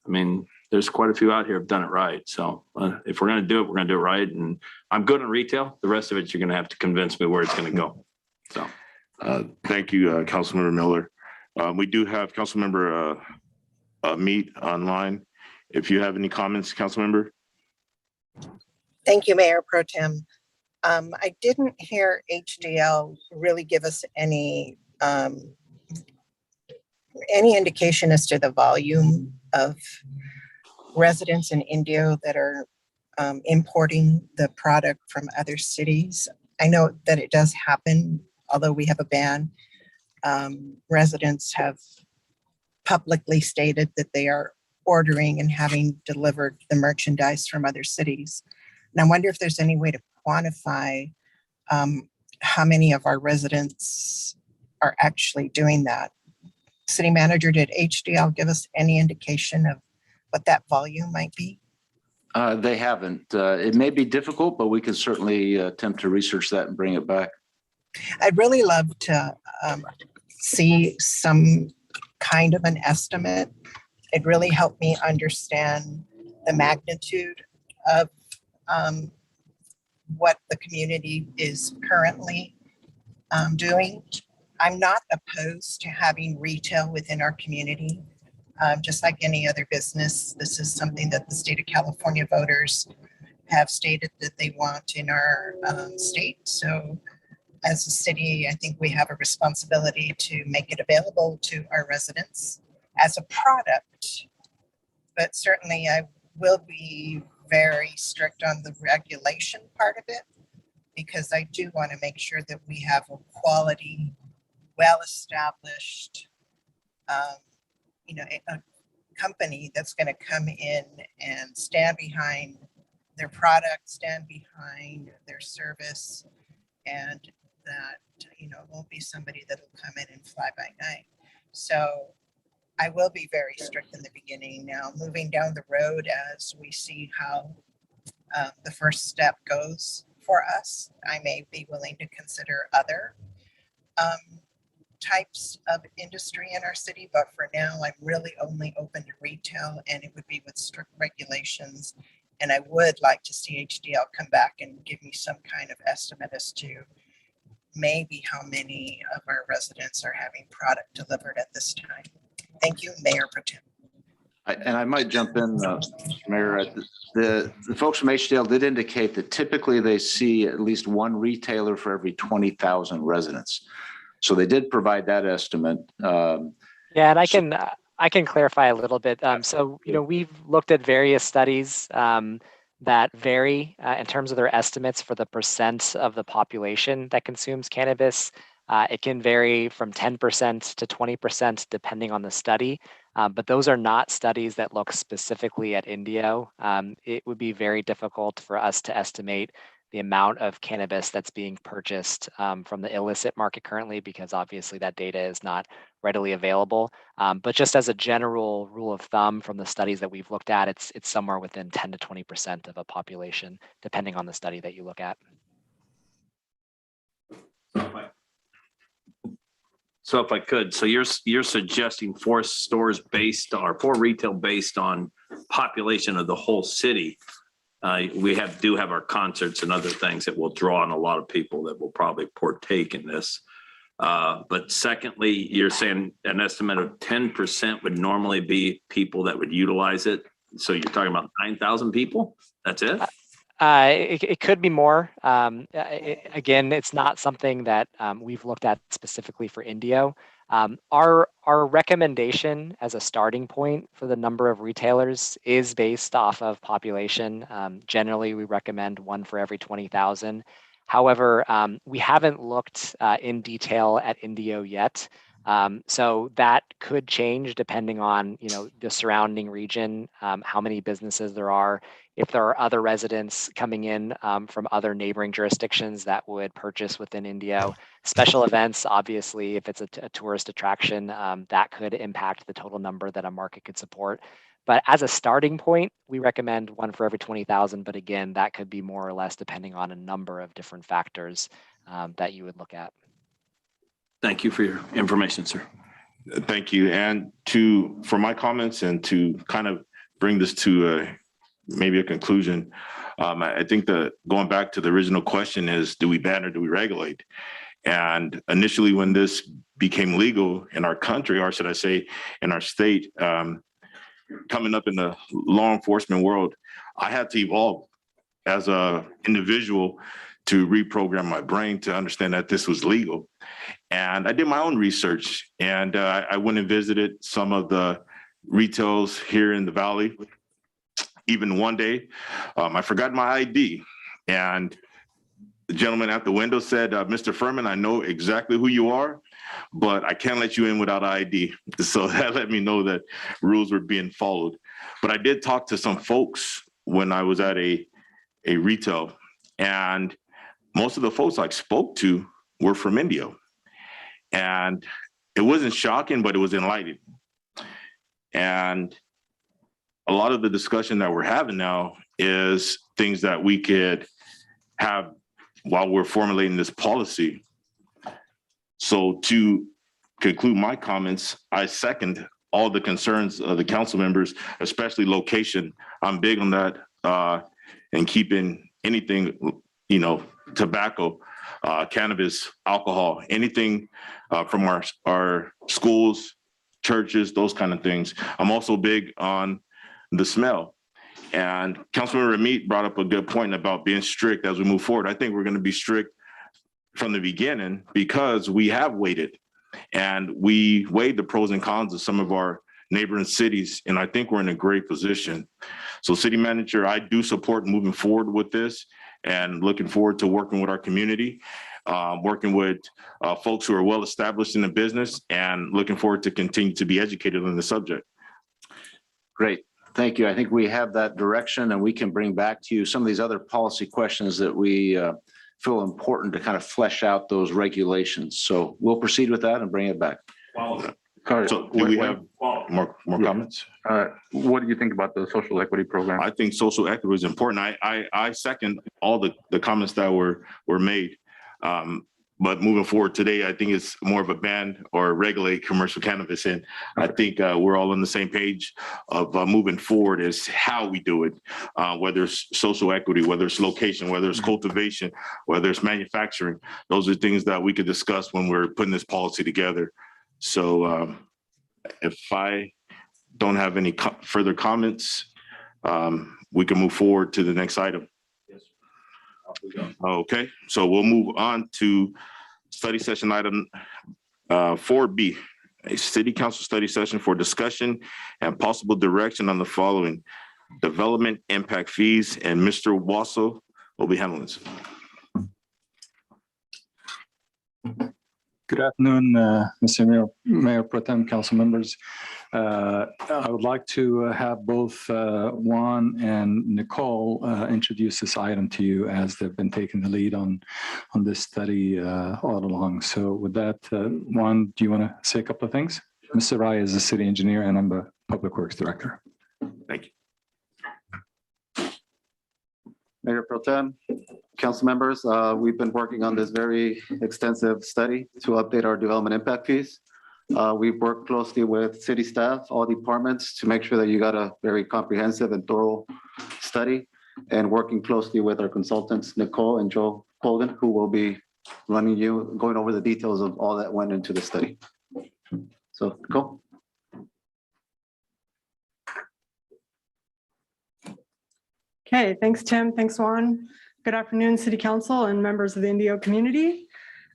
I mean, there's quite a few out here have done it right. So if we're going to do it, we're going to do it right. And I'm good in retail. The rest of it, you're going to have to convince me where it's going to go. So thank you, Councilmember Miller. We do have Councilmember Mead online. If you have any comments, Councilmember. Thank you, Mayor Pro Tem. I didn't hear HDL really give us any indication as to the volume of residents in Indio that are importing the product from other cities. I know that it does happen, although we have a ban. Residents have publicly stated that they are ordering and having delivered the merchandise from other cities. And I wonder if there's any way to quantify how many of our residents are actually doing that. City Manager, did HDL give us any indication of what that volume might be? They haven't. It may be difficult, but we can certainly attempt to research that and bring it back. I'd really love to see some kind of an estimate. It really helped me understand the magnitude of what the community is currently doing. I'm not opposed to having retail within our community. Just like any other business, this is something that the state of California voters have stated that they want in our state. So as a city, I think we have a responsibility to make it available to our residents as a product. But certainly I will be very strict on the regulation part of it, because I do want to make sure that we have a quality, well-established a company that's going to come in and stand behind their product, stand behind their service, and that, won't be somebody that'll come in and fly by night. So I will be very strict in the beginning. Now, moving down the road as we see how the first step goes for us, I may be willing to consider other types of industry in our city, but for now, I'm really only open to retail, and it would be with strict regulations. And I would like to see HDL come back and give me some kind of estimate as to maybe how many of our residents are having product delivered at this time. Thank you, Mayor Pro Tem. And I might jump in, Mayor. The folks from HDL did indicate that typically they see at least one retailer for every 20,000 residents. So they did provide that estimate. Yeah, and I can clarify a little bit. So we've looked at various studies that vary in terms of their estimates for the percent of the population that consumes cannabis. It can vary from 10% to 20% depending on the study. But those are not studies that look specifically at Indio. It would be very difficult for us to estimate the amount of cannabis that's being purchased from the illicit market currently, because obviously that data is not readily available. But just as a general rule of thumb from the studies that we've looked at, it's somewhere within 10 to 20% of a population, depending on the study that you look at. So if I could, so you're suggesting 4 stores based on, or 4 retail based on population of the whole city. We do have our concerts and other things that will draw in a lot of people that will probably partake in this. But secondly, you're saying an estimate of 10% would normally be people that would utilize it. So you're talking about 9,000 people? That's it? It could be more. Again, it's not something that we've looked at specifically for Indio. Our recommendation as a starting point for the number of retailers is based off of population. Generally, we recommend 1 for every 20,000. However, we haven't looked in detail at Indio yet. So that could change depending on, the surrounding region, how many businesses there are, if there are other residents coming in from other neighboring jurisdictions that would purchase within Indio. Special events, obviously, if it's a tourist attraction, that could impact the total number that a market could support. But as a starting point, we recommend 1 for every 20,000. But again, that could be more or less depending on a number of different factors that you would look at. Thank you for your information, sir. Thank you. And for my comments and to kind of bring this to maybe a conclusion, I think that going back to the original question is, do we ban or do we regulate? And initially when this became legal in our country, or should I say in our state, coming up in the law enforcement world, I had to evolve as an individual to reprogram my brain to understand that this was legal. And I did my own research, and I went and visited some of the retails here in the Valley. Even one day, I forgot my ID, and the gentleman at the window said, Mr. Furman, I know exactly who you are, but I can't let you in without ID. So that let me know that rules were being followed. But I did talk to some folks when I was at a retail, and most of the folks I spoke to were from Indio. And it wasn't shocking, but it was enlightening. And a lot of the discussion that we're having now is things that we could have while we're formulating this policy. So to conclude my comments, I second all the concerns of the council members, especially location. I'm big on that and keeping anything, tobacco, cannabis, alcohol, anything from our schools, churches, those kind of things. I'm also big on the smell. And Councilmember Ramit brought up a good point about being strict as we move forward. I think we're going to be strict from the beginning because we have waited and we weighed the pros and cons of some of our neighboring cities. And I think we're in a great position. So City Manager, I do support moving forward with this and looking forward to working with our community, working with folks who are well established in the business, and looking forward to continue to be educated on the subject. Great. Thank you. I think we have that direction, and we can bring back to you some of these other policy questions that we feel important to kind of flesh out those regulations. So we'll proceed with that and bring it back. So do we have more comments? What do you think about the social equity program? I think social equity is important. I second all the comments that were made. But moving forward today, I think it's more of a ban or regulate commercial cannabis. And I think we're all on the same page of moving forward is how we do it, whether it's social equity, whether it's location, whether it's cultivation, whether it's manufacturing. Those are things that we could discuss when we're putting this policy together. So if I don't have any further comments, we can move forward to the next item. Okay, so we'll move on to study session item 4B, a city council study session for discussion and possible direction on the following: development impact fees, and Mr. Wasso will be handling this. Good afternoon, Mr. Mayor Pro Tem, council members. I would like to have both Juan and Nicole introduce this item to you as they've been taking the lead on this study all along. So with that, Juan, do you want to say a couple of things? Mr. Rai is the city engineer and I'm the public works director. Thank you. Mayor Pro Tem, council members, we've been working on this very extensive study to update our development impact fees. We've worked closely with city staff, all departments to make sure that you got a very comprehensive and thorough study, and working closely with our consultants, Nicole and Joe Colgan, who will be going over the details of all that went into the study. So, Nicole. Okay, thanks, Tim. Thanks, Juan. Good afternoon, City Council and members of the Indio community.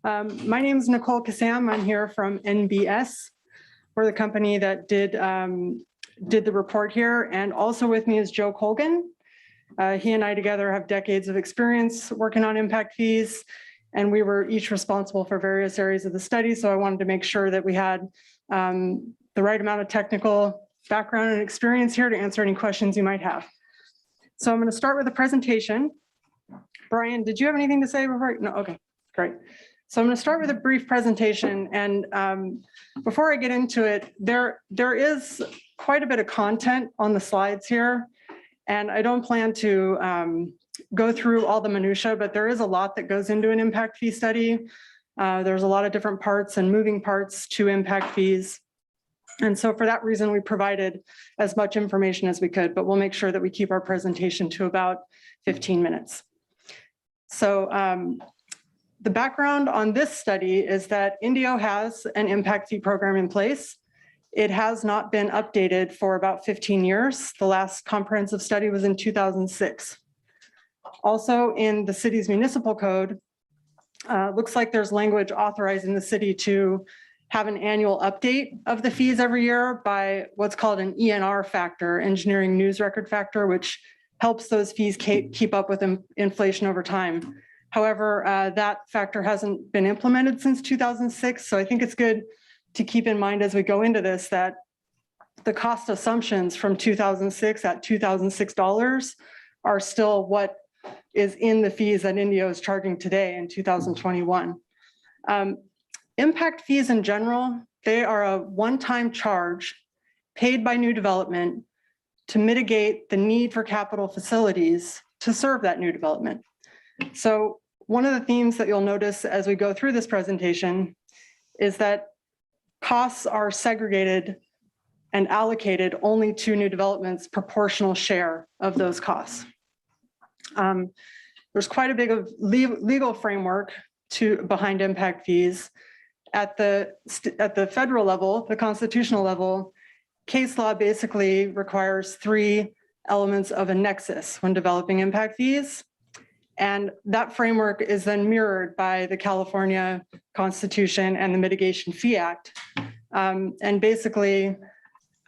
My name is Nicole Kassam. I'm here from NBS. We're the company that did the report here. And also with me is Joe Colgan. He and I together have decades of experience working on impact fees, and we were each responsible for various areas of the study. So I wanted to make sure that we had the right amount of technical background and experience here to answer any questions you might have. So I'm going to start with a presentation. Brian, did you have anything to say before? No, okay, great. So I'm going to start with a brief presentation. And before I get into it, there is quite a bit of content on the slides here. And I don't plan to go through all the minutia, but there is a lot that goes into an impact fee study. There's a lot of different parts and moving parts to impact fees. And so for that reason, we provided as much information as we could, but we'll make sure that we keep our presentation to about 15 minutes. So the background on this study is that Indio has an impact fee program in place. It has not been updated for about 15 years. The last comprehensive study was in 2006. Also in the city's municipal code, looks like there's language authorizing the city to have an annual update of the fees every year by what's called an ENR factor, engineering news record factor, which helps those fees keep up with inflation over time. However, that factor hasn't been implemented since 2006. So I think it's good to keep in mind as we go into this that the cost assumptions from 2006 at $2,006 are still what is in the fees that Indio is charging today in 2021. Impact fees in general, they are a one-time charge paid by new development to mitigate the need for capital facilities to serve that new development. So one of the themes that you'll notice as we go through this presentation is that costs are segregated and allocated only to new development's proportional share of those costs. There's quite a big of legal framework behind impact fees. At the federal level, the constitutional level, case law basically requires 3 elements of a nexus when developing impact fees. And that framework is then mirrored by the California Constitution and the Mitigation Fee Act. And basically,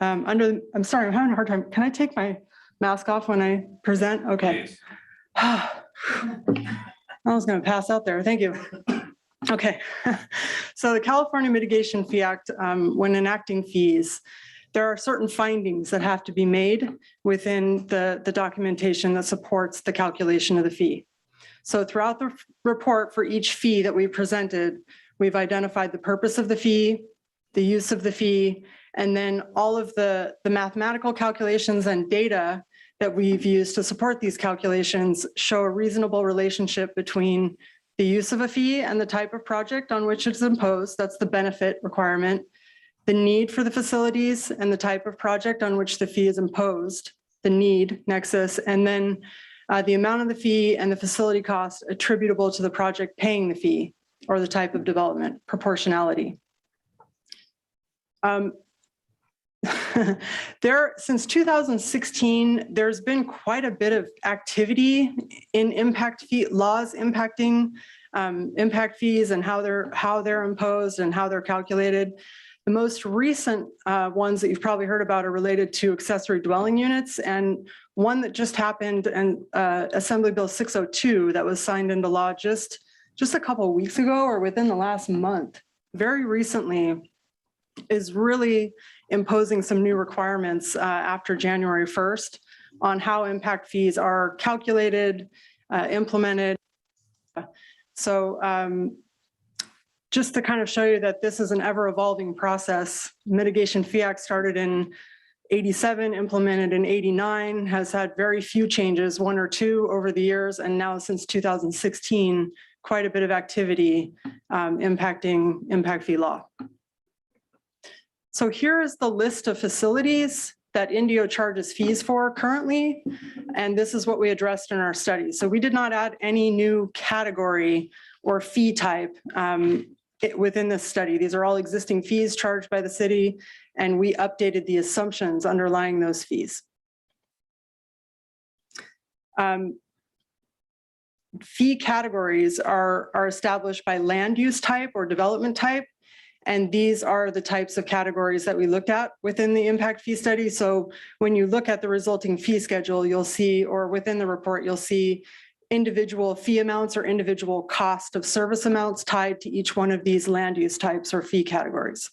I'm sorry, I'm having a hard time. Can I take my mask off when I present? Okay. I was going to pass out there. Thank you. Okay, so the California Mitigation Fee Act, when enacting fees, there are certain findings that have to be made within the documentation that supports the calculation of the fee. So throughout the report for each fee that we presented, we've identified the purpose of the fee, the use of the fee, and then all of the mathematical calculations and data that we've used to support these calculations show a reasonable relationship between the use of a fee and the type of project on which it's imposed, that's the benefit requirement, the need for the facilities and the type of project on which the fee is imposed, the need nexus, and then the amount of the fee and the facility cost attributable to the project paying the fee or the type of development, proportionality. Since 2016, there's been quite a bit of activity in impact fee laws impacting impact fees and how they're imposed and how they're calculated. The most recent ones that you've probably heard about are related to accessory dwelling units, and one that just happened, and Assembly Bill 602 that was signed into law just a couple of weeks ago or within the last month. very recently is really imposing some new requirements after January 1st on how impact fees are calculated, implemented. So just to kind of show you that this is an ever evolving process, Mitigation Fee Act started in 87, implemented in 89, has had very few changes, 1 or 2 over the years, and now since 2016, quite a bit of activity impacting impact fee law. So here is the list of facilities that Indio charges fees for currently, and this is what we addressed in our study. So we did not add any new category or fee type within this study. These are all existing fees charged by the city, and we updated the assumptions underlying those fees. Fee categories are established by land use type or development type, and these are the types of categories that we looked at within the impact fee study. So when you look at the resulting fee schedule, you'll see, or within the report, you'll see individual fee amounts or individual cost of service amounts tied to each one of these land use types or fee categories.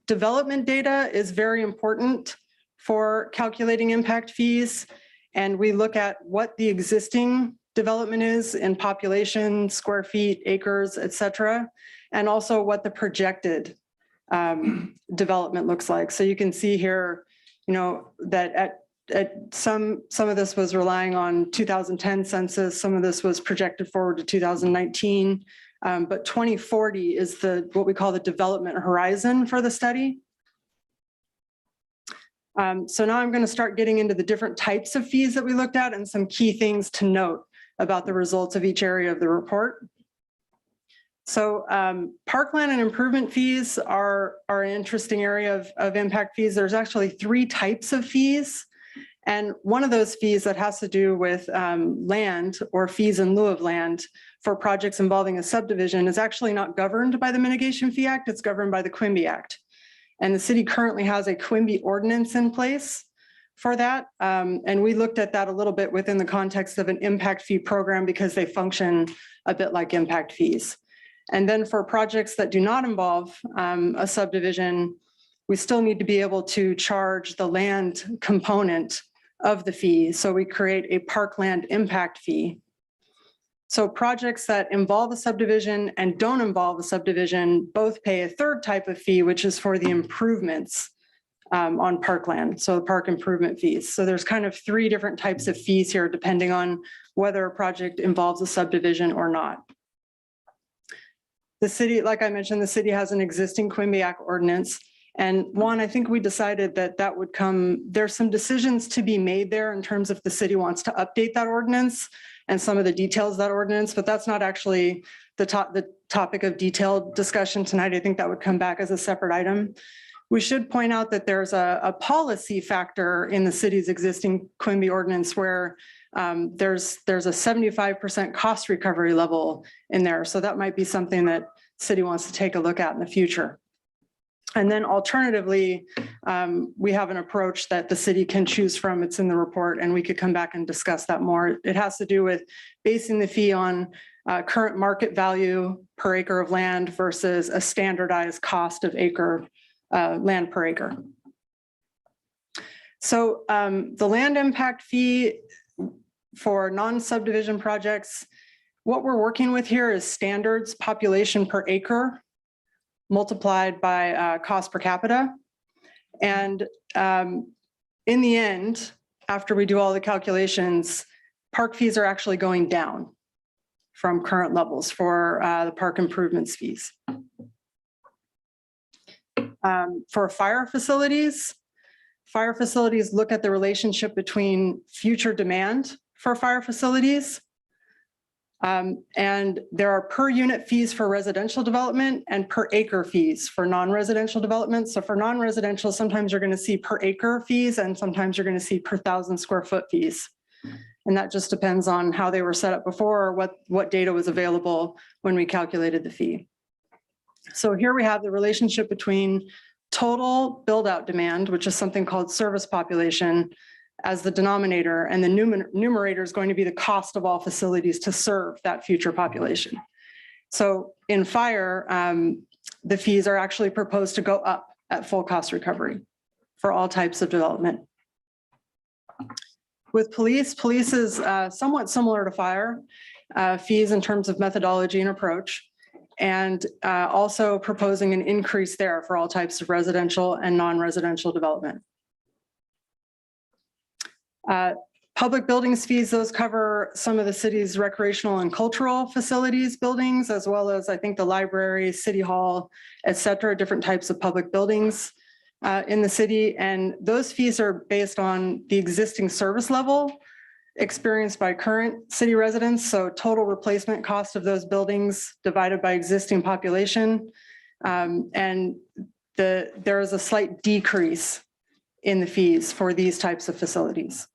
Development data is very important for calculating impact fees, and we look at what the existing development is in population, square feet, acres, et cetera, and also what the projected development looks like. So you can see here, you know, that at some of this was relying on 2010 census, some of this was projected forward to 2019, but 2040 is what we call the development horizon for the study. So now I'm going to start getting into the different types of fees that we looked at and some key things to note about the results of each area of the report. So parkland and improvement fees are an interesting area of impact fees. There's actually 3 types of fees. And one of those fees that has to do with land or fees in lieu of land for projects involving a subdivision is actually not governed by the Mitigation Fee Act, it's governed by the Quimbiac Act. And the city currently has a Quimbiac Ordinance in place for that. And we looked at that a little bit within the context of an impact fee program because they function a bit like impact fees. And then for projects that do not involve a subdivision, we still need to be able to charge the land component of the fee. So we create a parkland impact fee. So projects that involve a subdivision and don't involve a subdivision both pay a 3rd type of fee, which is for the improvements on parkland, so park improvement fees. So there's kind of 3 different types of fees here, depending on whether a project involves a subdivision or not. The city, like I mentioned, the city has an existing Quimbiac Ordinance. And one, I think we decided that would come, there's some decisions to be made there in terms of the city wants to update that ordinance and some of the details of that ordinance, but that's not actually the topic of detailed discussion tonight. I think that would come back as a separate item. We should point out that there's a policy factor in the city's existing Quimby ordinance where there's a 75% cost recovery level in there. So that might be something that city wants to take a look at in the future. And then alternatively, we have an approach that the city can choose from. It's in the report, and we could come back and discuss that more. It has to do with basing the fee on current market value per acre of land versus a standardized cost of land per acre. So the land impact fee for non-subdivision projects, what we're working with here is standards population per acre multiplied by cost per capita. And in the end, after we do all the calculations, park fees are actually going down from current levels for the park improvements fees. For fire facilities look at the relationship between future demand for fire facilities. And there are per unit fees for residential development and per acre fees for non-residential development. So for non-residential, sometimes you're going to see per acre fees and sometimes you're going to see per 1,000 square foot fees. And that just depends on how they were set up before or what data was available when we calculated the fee. So here we have the relationship between total build-out demand, which is something called service population, as the denominator, and the numerator is going to be the cost of all facilities to serve that future population. So in fire, the fees are actually proposed to go up at full cost recovery for all types of development. With police is somewhat similar to fire, fees in terms of methodology and approach, and also proposing an increase there for all types of residential and non-residential development. Public buildings fees, those cover some of the city's recreational and cultural facilities buildings, as well as I think the library, city hall, et cetera, different types of public buildings in the city. And those fees are based on the existing service level experienced by current city residents. So total replacement cost of those buildings divided by existing population. And there is a slight decrease in the fees for these types of facilities.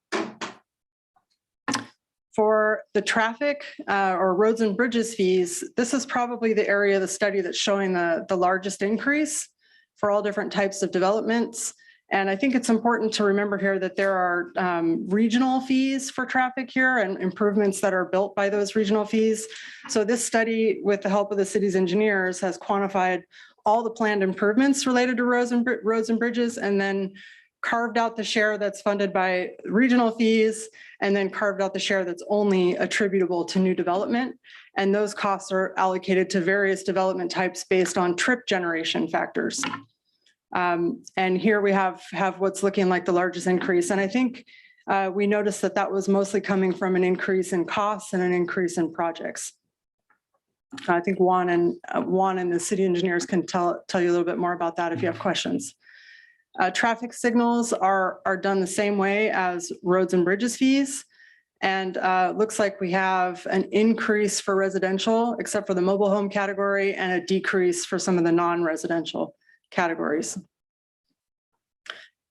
For the traffic or roads and bridges fees, this is probably the area of the study that's showing the largest increase for all different types of developments. And I think it's important to remember here that there are regional fees for traffic here and improvements that are built by those regional fees. So this study, with the help of the city's engineers, has quantified all the planned improvements related to roads and bridges, and then carved out the share that's funded by regional fees, and then carved out the share that's only attributable to new development. And those costs are allocated to various development types based on trip generation factors. And here we have what's looking like the largest increase. And I think we noticed that was mostly coming from an increase in costs and an increase in projects. I think Juan and the city engineers can tell you a little bit more about that if you have questions. Traffic signals are done the same way as roads and bridges fees. And looks like we have an increase for residential, except for the mobile home category, and a decrease for some of the non-residential categories.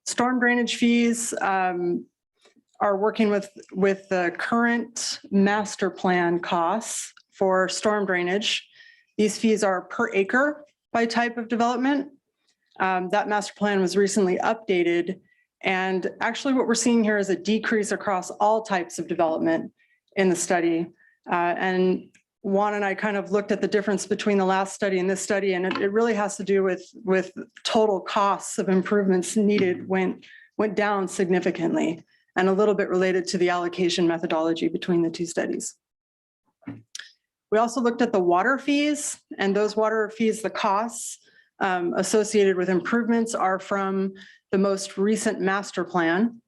Storm drainage fees are working with the current master plan costs for storm drainage. These fees are per acre by type of development. That master plan was recently updated. And actually what we're seeing here is a decrease across all types of development in the study. And Juan and I kind of looked at the difference between the last study and this study, and it really has to do with total costs of improvements needed went down significantly, and a little bit related to the allocation methodology between the two studies. We also looked at the water fees, and those water fees, the costs associated with improvements are from the most recent master plan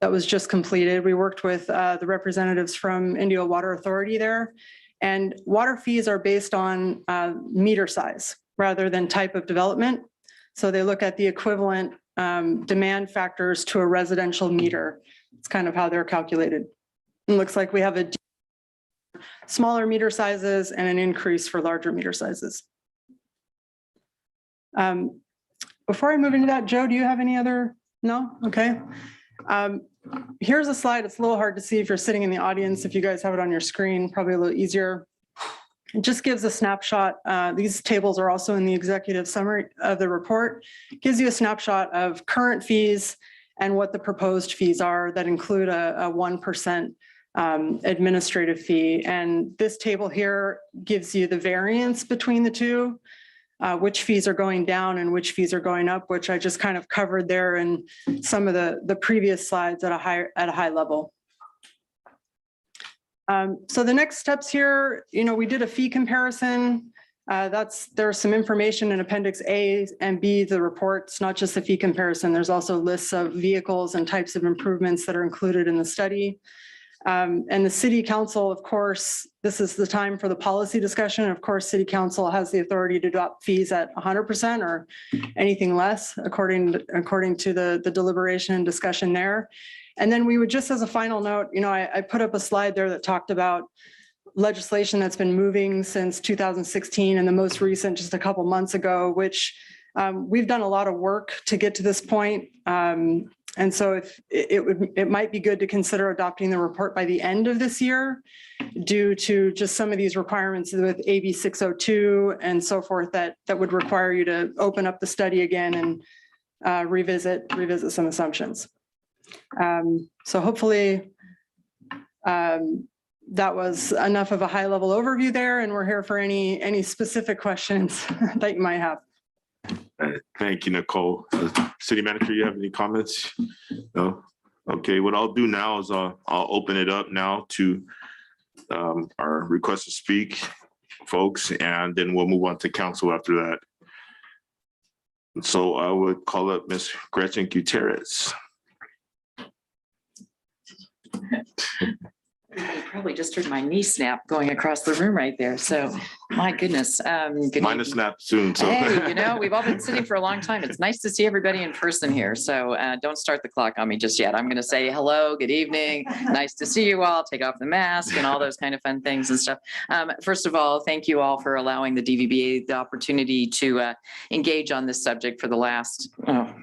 that was just completed. We worked with the representatives from Indio Water Authority there, and water fees are based on meter size rather than type of development. So they look at the equivalent demand factors to a residential meter. It's kind of how they're calculated. It looks like we have a smaller meter sizes and an increase for larger meter sizes. Before I move into that, Joe, do you have any other? No? Okay. Here's a slide. It's a little hard to see if you're sitting in the audience. If you guys have it on your screen, probably a little easier. It just gives a snapshot. These tables are also in the executive summary of the report. It gives you a snapshot of current fees and what the proposed fees are that include a 1% administrative fee. And this table here gives you the variance between the two. Which fees are going down and which fees are going up, which I just kind of covered there in some of the previous slides at a high level. So the next steps here, we did a fee comparison. There's some information in Appendix A and B, the reports, not just the fee comparison. There's also lists of vehicles and types of improvements that are included in the study. And the city council, of course, this is the time for the policy discussion. Of course, city council has the authority to adopt fees at 100% or anything less, according to the deliberation and discussion there. And then we would just, as a final note, I put up a slide there that talked about legislation that's been moving since 2016, and the most recent just a couple months ago, which we've done a lot of work to get to this point. And so if it might be good to consider adopting the report by the end of this year due to just some of these requirements with AB 602 and so forth that would require you to open up the study again and revisit some assumptions. So hopefully that was enough of a high level overview there, and we're here for any specific questions that you might have. Thank you, Nicole. City Manager, you have any comments? No? Okay, what I'll do now is I'll open it up now to our request to speak folks, and then we'll move on to council after that. So I would call up Ms. Gretchen Gutierrez. You probably just heard my knee snap going across the room right there. So my goodness. Mine is snapped soon. So hey, you know, we've all been sitting for a long time. It's nice to see everybody in person here. So don't start the clock on me just yet. I'm going to say hello, good evening. Nice to see you all. Take off the mask and all those kind of fun things and stuff. First of all, thank you all for allowing the DVBA the opportunity to engage on this subject for the last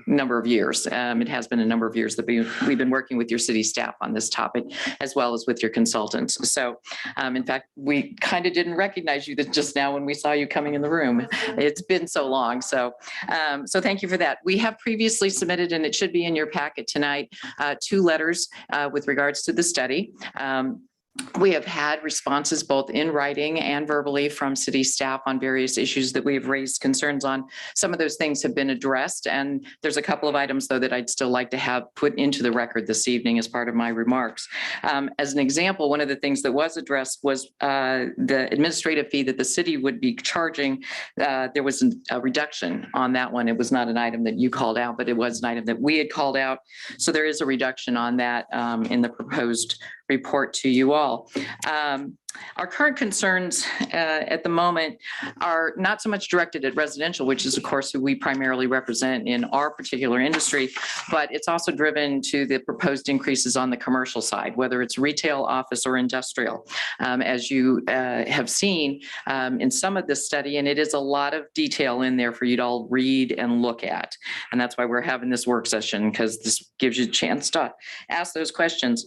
number of years. It has been a number of years that we've been working with your city staff on this topic, as well as with your consultants. So in fact, we kind of didn't recognize you just now when we saw you coming in the room. It's been so long. So thank you for that. We have previously submitted, and it should be in your packet tonight, 2 letters with regards to the study. We have had responses both in writing and verbally from city staff on various issues that we have raised concerns on. Some of those things have been addressed, and there's a couple of items, though, that I'd still like to have put into the record this evening as part of my remarks. As an example, one of the things that was addressed was the administrative fee that the city would be charging. There was a reduction on that one. It was not an item that you called out, but it was an item that we had called out. So there is a reduction on that in the proposed report to you all. Our current concerns at the moment are not so much directed at residential, which is of course who we primarily represent in our particular industry, but it's also driven to the proposed increases on the commercial side, whether it's retail, office, or industrial. As you have seen in some of this study, and it is a lot of detail in there for you to all read and look at. And that's why we're having this work session, because this gives you a chance to ask those questions.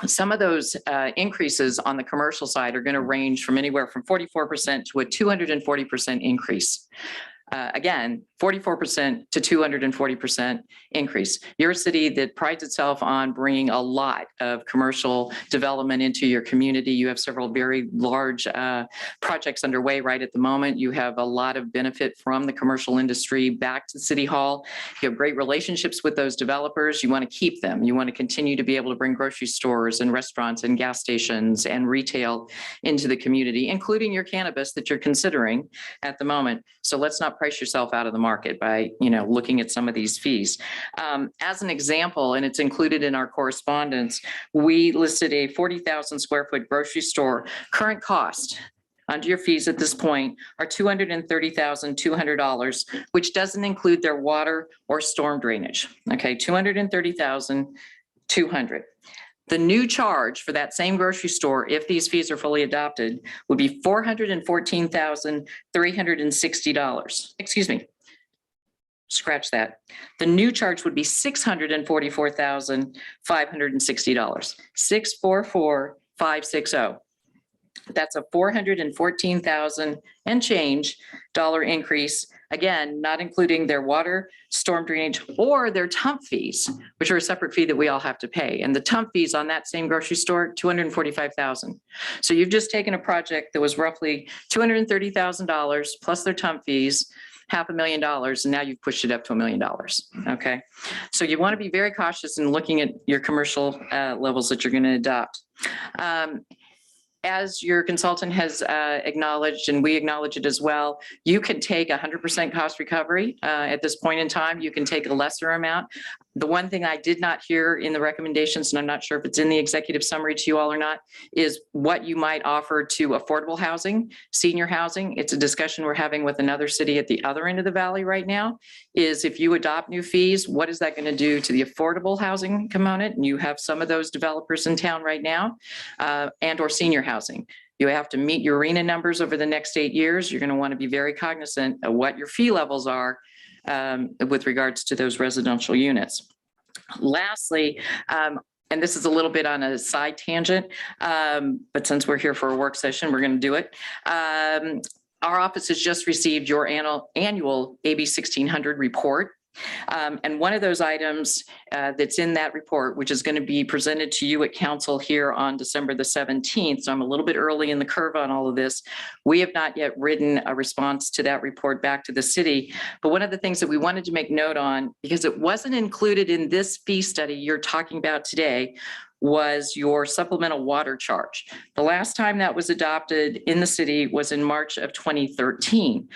Some of those increases on the commercial side are going to range from anywhere from 44% to a 240% increase. Again, 44% to 240% increase. You're a city that prides itself on bringing a lot of commercial development into your community. You have several very large projects underway right at the moment. You have a lot of benefit from the commercial industry back to City Hall. You have great relationships with those developers. You want to keep them. You want to continue to be able to bring grocery stores and restaurants and gas stations and retail into the community, including your cannabis that you're considering at the moment. So let's not price yourself out of the market by, looking at some of these fees. As an example, and it's included in our correspondence, we listed a 40,000 square foot grocery store. Current cost under your fees at this point are $230,200, which doesn't include their water or storm drainage. Okay, $230,200. The new charge for that same grocery store, if these fees are fully adopted, would be $414,360. Excuse me. Scratch that. The new charge would be $644,560. $644,560. That's a $414,000 and change increase. Again, not including their water, storm drainage, or their TUMP fees, which are a separate fee that we all have to pay. And the TUMP fees on that same grocery store, $245,000. So you've just taken a project that was roughly $230,000 plus their TUMP fees, $500,000, and now you've pushed it up to $1 million. Okay, so you want to be very cautious in looking at your commercial levels that you're going to adopt. As your consultant has acknowledged, and we acknowledge it as well, you can take 100% cost recovery at this point in time. You can take a lesser amount. The one thing I did not hear in the recommendations, and I'm not sure if it's in the executive summary to you all or not, is what you might offer to affordable housing, senior housing. It's a discussion we're having with another city at the other end of the valley right now, is if you adopt new fees, what is that going to do to the affordable housing component? And you have some of those developers in town right now, and or senior housing. You have to meet your arena numbers over the next 8 years. You're going to want to be very cognizant of what your fee levels are with regards to those residential units. Lastly, and this is a little bit on a side tangent, but since we're here for a work session, we're going to do it. Our office has just received your annual AB 1600 report And one of those items that's in that report, which is going to be presented to you at council here on December the 17th. So I'm a little bit early in the curve on all of this. We have not yet written a response to that report back to the city. But one of the things that we wanted to make note on, because it wasn't included in this fee study you're talking about today, was your supplemental water charge. The last time that was adopted in the city was in March of 2013.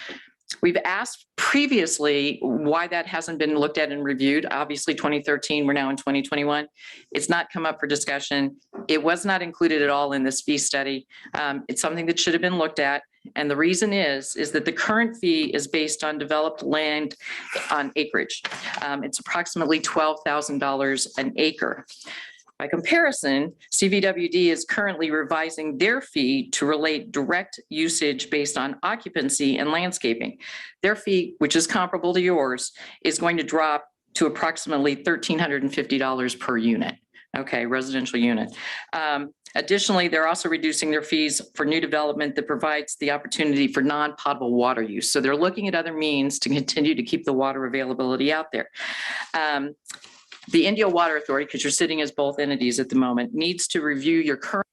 We've asked previously why that hasn't been looked at and reviewed. Obviously 2013, we're now in 2021. It's not come up for discussion. It was not included at all in this fee study. It's something that should have been looked at. And the reason is that the current fee is based on developed land on acreage. It's approximately $12,000 an acre. By comparison, CVWD is currently revising their fee to relate direct usage based on occupancy and landscaping. Their fee, which is comparable to yours, is going to drop to approximately $1,350 per unit. Okay, residential unit. Additionally, they're also reducing their fees for new development that provides the opportunity for non-potable water use. So they're looking at other means to continue to keep the water availability out there. The Indio Water Authority, because you're sitting as both entities at the moment, needs to review your current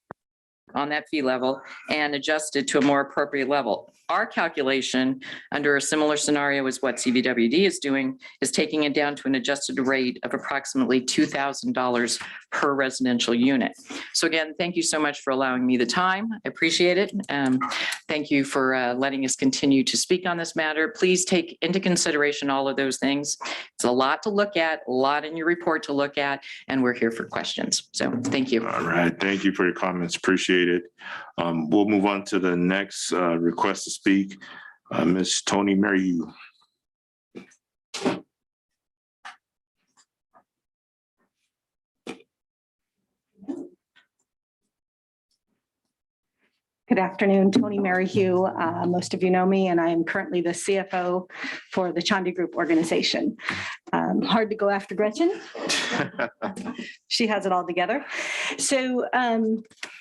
on that fee level and adjust it to a more appropriate level. Our calculation under a similar scenario as what CVWD is doing is taking it down to an adjusted rate of approximately $2,000 per residential unit. So again, thank you so much for allowing me the time. I appreciate it. Thank you for letting us continue to speak on this matter. Please take into consideration all of those things. It's a lot to look at, a lot in your report to look at, and we're here for questions. So thank you. All right. Thank you for your comments. Appreciate it. We'll move on to the next request to speak. Ms. Tony Merrill. Good afternoon, Tony Merrihew. Most of you know me, and I am currently the CFO for the Chandi Group organization. Hard to go after Gretchen. She has it all together. So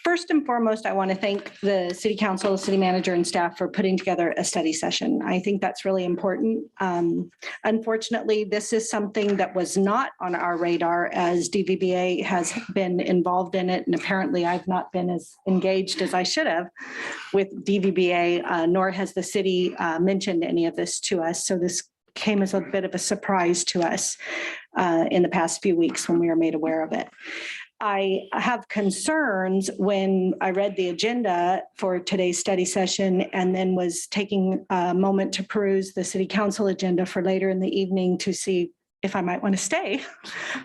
first and foremost, I want to thank the city council, city manager, and staff for putting together a study session. I think that's really important. Unfortunately, this is something that was not on our radar as DVBA has been involved in it, and apparently I've not been as engaged as I should have with DVBA, nor has the city mentioned any of this to us. So this came as a bit of a surprise to us in the past few weeks when we were made aware of it. I have concerns when I read the agenda for today's study session and then was taking a moment to peruse the city council agenda for later in the evening to see if I might want to stay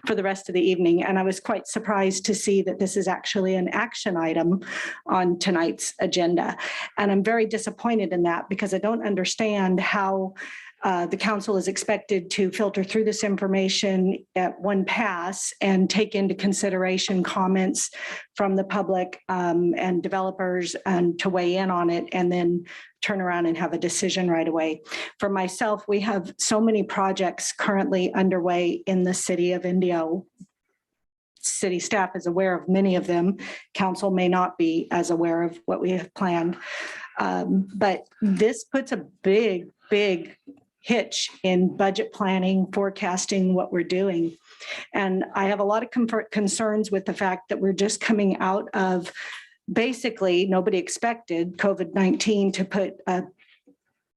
for the rest of the evening. And I was quite surprised to see that this is actually an action item on tonight's agenda. And I'm very disappointed in that because I don't understand how the council is expected to filter through this information at one pass and take into consideration comments from the public and developers and to weigh in on it and then turn around and have a decision right away. For myself, we have so many projects currently underway in the city of Indio. City staff is aware of many of them. Council may not be as aware of what we have planned. But this puts a big hitch in budget planning, forecasting what we're doing. And I have a lot of concerns with the fact that we're just coming out of basically nobody expected COVID-19 to put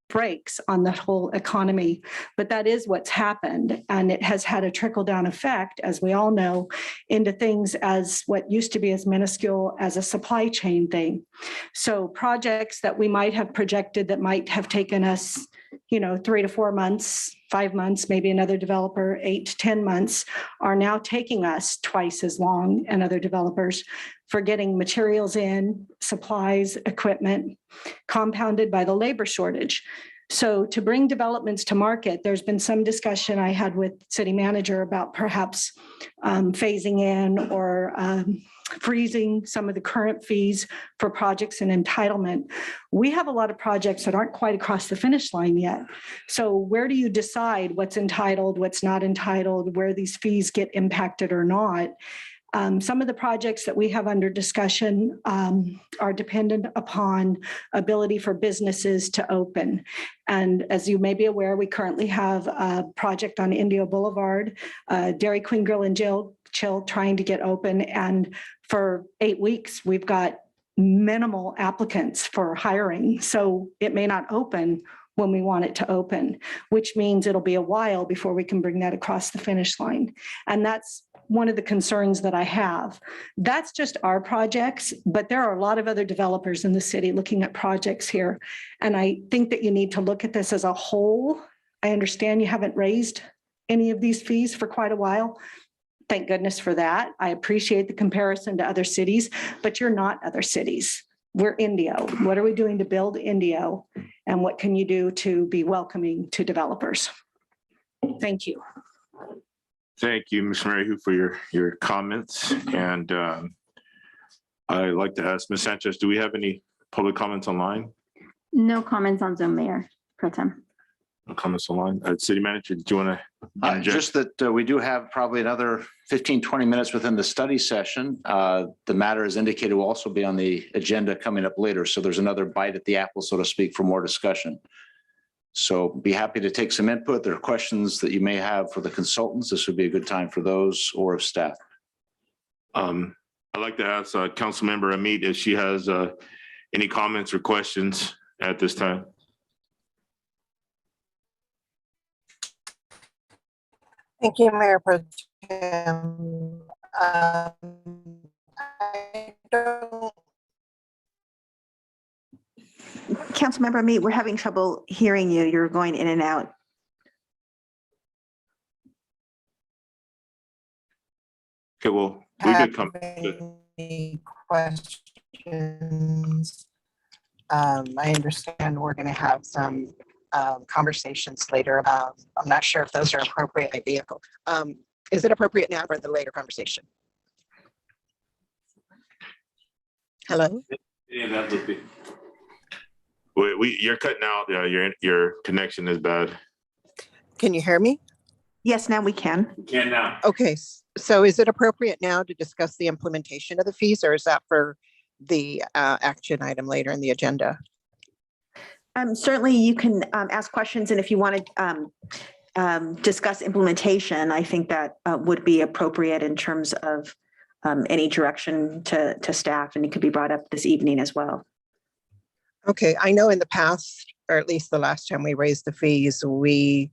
brakes on the whole economy, but that is what's happened. And it has had a trickle down effect, as we all know, into things as what used to be as minuscule as a supply chain thing. So projects that we might have projected that might have taken us 3 to 4 months, 5 months, maybe another developer, 8 to 10 months, are now taking us twice as long, and other developers, for getting materials in, supplies, equipment, compounded by the labor shortage. So to bring developments to market, there's been some discussion I had with city manager about perhaps phasing in or freezing some of the current fees for projects and entitlement. We have a lot of projects that aren't quite across the finish line yet. So where do you decide what's entitled, what's not entitled, where these fees get impacted or not? Some of the projects that we have under discussion are dependent upon ability for businesses to open. And as you may be aware, we currently have a project on Indio Boulevard, Dairy Queen Grill and Chill trying to get open. And for 8 weeks, we've got minimal applicants for hiring. So it may not open when we want it to open, which means it'll be a while before we can bring that across the finish line. And that's one of the concerns that I have. That's just our projects, but there are a lot of other developers in the city looking at projects here. And I think that you need to look at this as a whole. I understand you haven't raised any of these fees for quite a while. Thank goodness for that. I appreciate the comparison to other cities, but you're not other cities. We're Indio. What are we doing to build Indio? And what can you do to be welcoming to developers? Thank you. Thank you, Ms. Maryhu, for your comments. And I'd like to ask Ms. Sanchez, do we have any public comments online? No comments on Zoom, Mayor Pro Tem. No comments online. City Manager, did you want to? Just that we do have probably another 15, 20 minutes within the study session. The matter as indicated will also be on the agenda coming up later. So there's another bite at the apple, so to speak, for more discussion. So be happy to take some input. There are questions that you may have for the consultants. This would be a good time for those or of staff. I'd like to ask Councilmember Amit if she has any comments or questions at this time. Thank you, Mayor Pro Tem. I don't Councilmember Mead, we're having trouble hearing you. You're going in and out. Okay, well, we could come. any questions. I understand we're going to have some conversations later about, I'm not sure if those are appropriate vehicle. Is it appropriate now for the later conversation? Hello? Yeah, that would be. You're cutting out. Your connection is bad. Can you hear me? Yes, now we can. We can now. Okay, so is it appropriate now to discuss the implementation of the fees, or is that for the action item later in the agenda? Certainly you can ask questions, and if you want to discuss implementation, I think that would be appropriate in terms of any direction to staff, and it could be brought up this evening as well. Okay, I know in the past, or at least the last time we raised the fees, we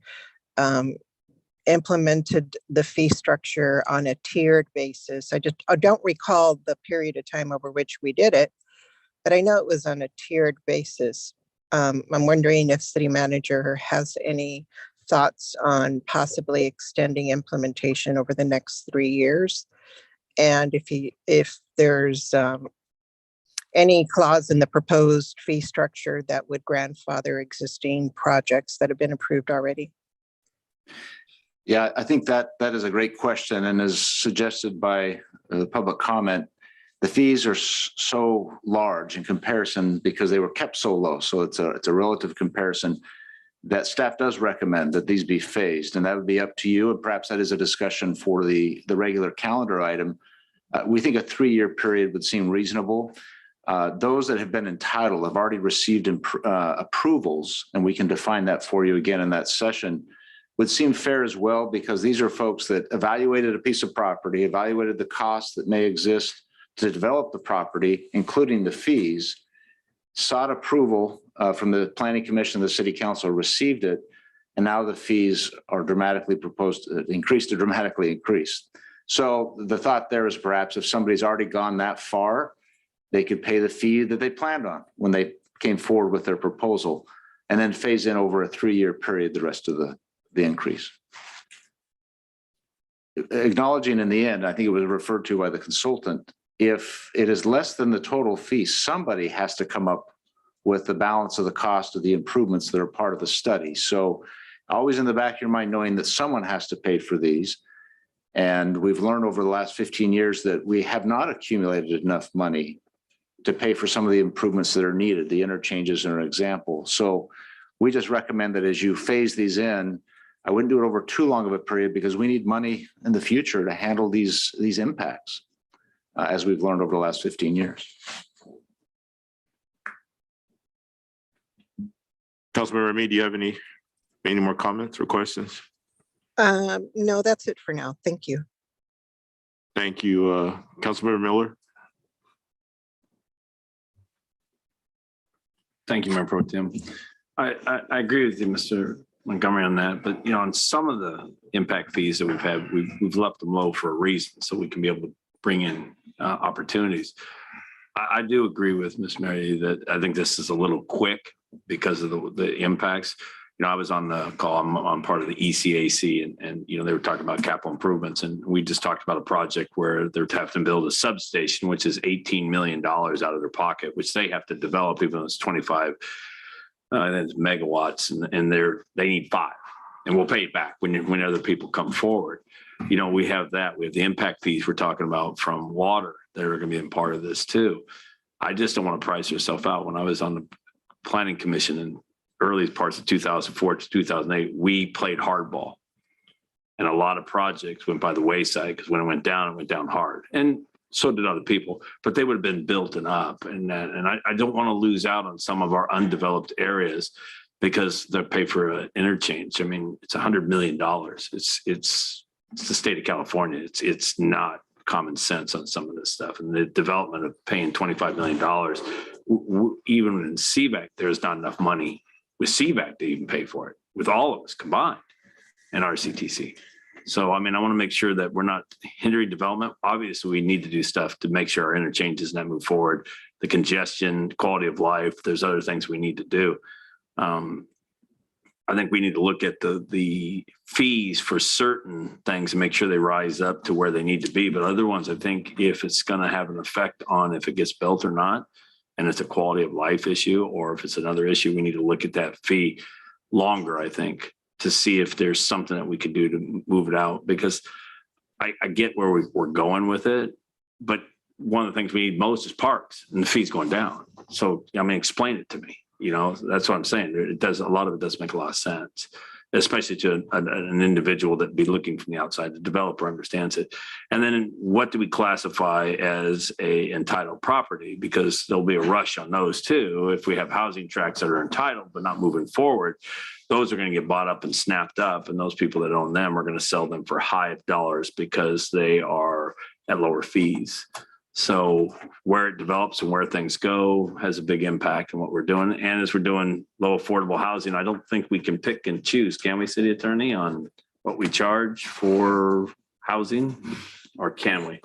implemented the fee structure on a tiered basis. I don't recall the period of time over which we did it, but I know it was on a tiered basis. I'm wondering if city manager has any thoughts on possibly extending implementation over the next 3 years. And if there's any clause in the proposed fee structure that would grandfather existing projects that have been approved already. Yeah, I think that is a great question, and as suggested by the public comment, the fees are so large in comparison because they were kept so low. So it's a relative comparison that staff does recommend that these be phased, and that would be up to you. And perhaps that is a discussion for the regular calendar item. We think a 3-year period would seem reasonable. Those that have been entitled have already received approvals, and we can define that for you again in that session. Would seem fair as well, because these are folks that evaluated a piece of property, evaluated the costs that may exist to develop the property, including the fees, sought approval from the Planning Commission, the City Council received it, and now the fees are dramatically proposed, increased to dramatically increased. So the thought there is perhaps if somebody's already gone that far, they could pay the fee that they planned on when they came forward with their proposal, and then phase in over a 3-year period the rest of the increase. Acknowledging in the end, I think it was referred to by the consultant, if it is less than the total fee, somebody has to come up with the balance of the cost of the improvements that are part of the study. So always in the back of your mind, knowing that someone has to pay for these. And we've learned over the last 15 years that we have not accumulated enough money to pay for some of the improvements that are needed. The interchanges are an example. So we just recommend that as you phase these in, I wouldn't do it over too long of a period, because we need money in the future to handle these impacts. as we've learned over the last 15 years. Councilmember Remy, do you have any more comments or questions? No, that's it for now. Thank you. Thank you, Councilmember Miller. Thank you, Mayor Pro Tem. I agree with you, Mr. Montgomery, on that, but on some of the impact fees that we've had, we've left them low for a reason, so we can be able to bring in opportunities. I do agree with Ms. Mary that I think this is a little quick because of the impacts. I was on the call, I'm part of the ECAC, and they were talking about capital improvements, and we just talked about a project where they're having to build a substation, which is $18 million out of their pocket, which they have to develop, even though it's 25 megawatts, and they need 5, and we'll pay it back when other people come forward. We have that. We have the impact fees we're talking about from water that are going to be a part of this too. I just don't want to price yourself out. When I was on the planning commission in early parts of 2004 to 2008, we played hardball, and a lot of projects went by the wayside because when it went down hard, and so did other people, but they would have been built up, and I don't want to lose out on some of our undeveloped areas because they'll pay for an interchange. I mean, it's $100 million. It's the state of California. It's not common sense on some of this stuff, and the development of paying $25 million, even in CVAC, there's not enough money with CVAC to even pay for it, with all of us combined and RCTC. So, I want to make sure that we're not hindering development. Obviously, we need to do stuff to make sure our interchanges not move forward, the congestion, quality of life, there's other things we need to do. I think we need to look at the fees for certain things and make sure they rise up to where they need to be. But other ones, I think if it's going to have an effect on if it gets built or not, and it's a quality of life issue, or if it's another issue, we need to look at that fee longer, I think, to see if there's something that we could do to move it out. Because I get where we're going with it, but one of the things we need most is parks, and the fee's going down. So, explain it to me. That's what I'm saying. A lot of it does make a lot of sense, especially to an individual that be looking from the outside. The developer understands it. And then what do we classify as a entitled property? Because there'll be a rush on those too. If we have housing tracts that are entitled but not moving forward, those are going to get bought up and snapped up. And those people that own them are going to sell them for high dollars because they are at lower fees. So where it develops and where things go has a big impact on what we're doing. And as we're doing low affordable housing, I don't think we can pick and choose, can we, City Attorney, on what we charge for housing, or can we?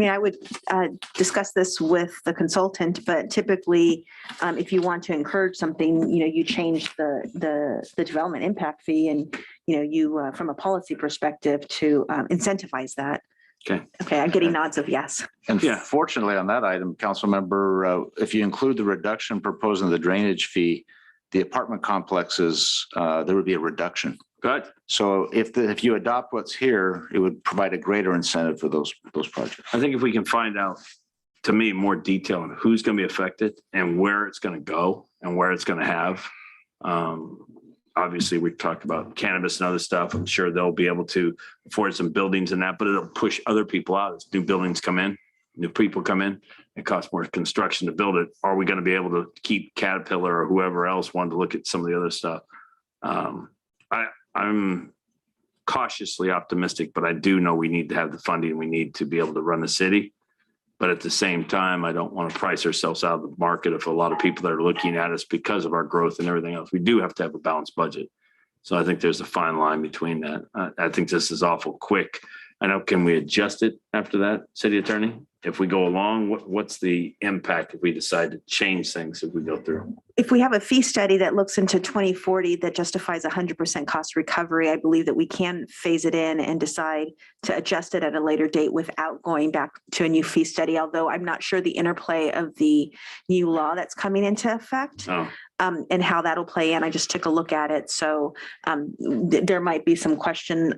I would discuss this with the consultant, but typically, if you want to encourage something, you change the development impact fee, and you from a policy perspective to incentivize that. Okay, I'm getting nods of yes. And fortunately on that item, council member, if you include the reduction proposed in the drainage fee, the apartment complexes, there would be a reduction. Good. So if you adopt what's here, it would provide a greater incentive for those projects. I think if we can find out, to me, more detail on who's going to be affected and where it's going to go and where it's going to have. Obviously, we talked about cannabis and other stuff. I'm sure they'll be able to afford some buildings and that, but it'll push other people out as new buildings come in, new people come in. It costs more construction to build it. Are we going to be able to keep Caterpillar or whoever else wanted to look at some of the other stuff? I'm cautiously optimistic, but I do know we need to have the funding we need to be able to run the city. But at the same time, I don't want to price ourselves out of the market of a lot of people that are looking at us because of our growth and everything else. We do have to have a balanced budget. So I think there's a fine line between that. I think this is awful quick. I know, can we adjust it after that, City Attorney? If we go along, what's the impact if we decide to change things if we go through? If we have a fee study that looks into 2040 that justifies 100% cost recovery, I believe that we can phase it in and decide to adjust it at a later date without going back to a new fee study, although I'm not sure the interplay of the new law that's coming into effect. And how that'll play in. I just took a look at it. So there might be some question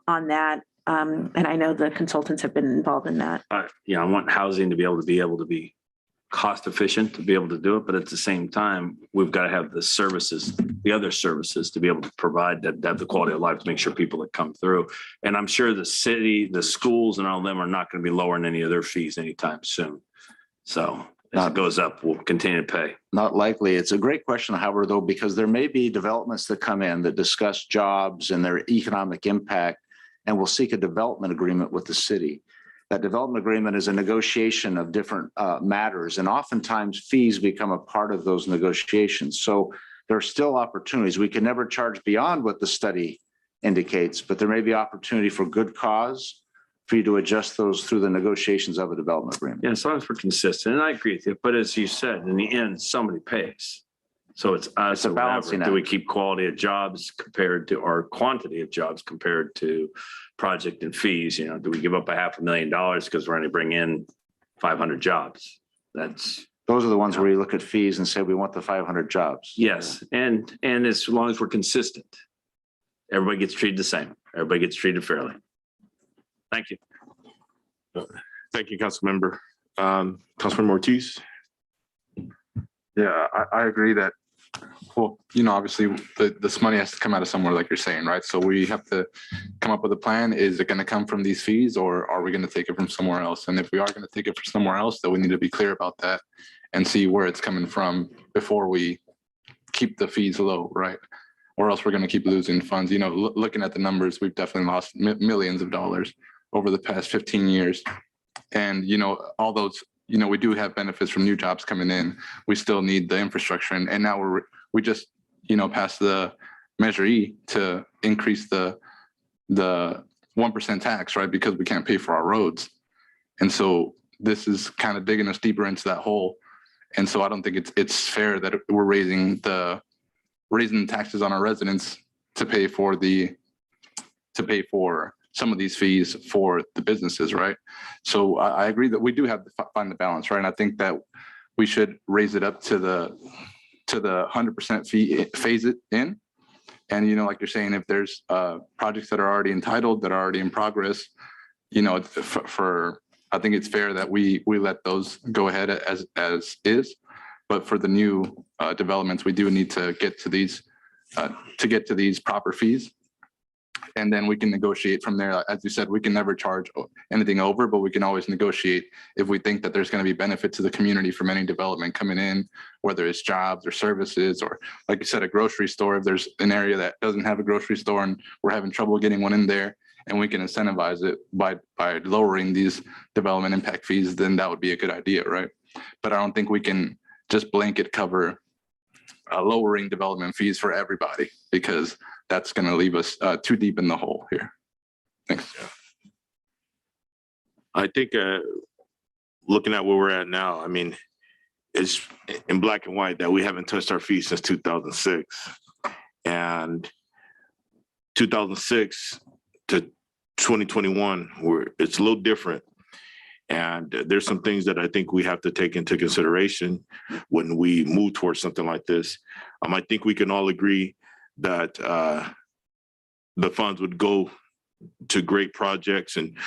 on that. And I know the consultants have been involved in that. I want housing to be able to be cost efficient to be able to do it, but at the same time, we've got to have the services, the other services to be able to provide that have the quality of life to make sure people that come through. And I'm sure the city, the schools and all of them are not going to be lowering any of their fees anytime soon. So as it goes up, we'll continue to pay. Not likely. It's a great question, however, though, because there may be developments that come in that discuss jobs and their economic impact, and will seek a development agreement with the city. That development agreement is a negotiation of different matters, and oftentimes fees become a part of those negotiations. So there are still opportunities. We can never charge beyond what the study indicates, but there may be opportunity for good cause for you to adjust those through the negotiations of a development agreement. Yeah, as long as we're consistent, and I agree with you, but as you said, in the end, somebody pays. So it's us, a or balancing whatever. Do we act. keep quality of jobs compared to, or quantity of jobs compared to project and fees? You know, do we give up $500,000 because we're going to bring in 500 jobs? Those are the ones where you look at fees and say, we want the 500 jobs. Yes, and as long as we're consistent, everybody gets treated the same. Everybody gets treated fairly. Thank you. Thank you, Councilmember. Councilmember Ortiz. Yeah, I agree that, well, you know, obviously this money has to come out of somewhere, like you're saying, right? So we have to come up with a plan. Is it going to come from these fees, or are we going to take it from somewhere else? And if we are going to take it from somewhere else, then we need to be clear about that and see where it's coming from before we keep the fees low, right? Or else we're going to keep losing funds. You know, looking at the numbers, we've definitely lost millions of dollars over the past 15 years. And, you know, all those, you know, we do have benefits from new jobs coming in. We still need the infrastructure. And now we just, you know, passed the Measure E to increase the 1% tax, right? Because we can't pay for our roads. And so this is kind of digging us deeper into that hole. And so I don't think it's fair that we're raising taxes on our residents to pay for some of these fees for the businesses, right? So I agree that we do have to find the balance, right? And I think that we should raise it up to the 100% fee, phase it in. And, you know, like you're saying, if there's projects that are already entitled, that are already in progress, you know, I think it's fair that we let those go ahead as is. But for the new developments, we do need to get to these proper fees. And then we can negotiate from there. As you said, we can never charge anything over, but we can always negotiate if we think that there's going to be benefit to the community from any development coming in, whether it's jobs or services, or like you said, a grocery store. If there's an area that doesn't have a grocery store and we're having trouble getting one in there, and we can incentivize it by lowering these development impact fees, then that would be a good idea, right? But I don't think we can just blanket cover lowering development fees for everybody, because that's going to leave us too deep in the hole here. Thanks. I think looking at where we're at now, I mean, it's in black and white that we haven't touched our fees since 2006. And 2006 to 2021, it's a little different. And there's some things that I think we have to take into consideration when we move towards something like this. I think we can all agree that the funds would go to great projects and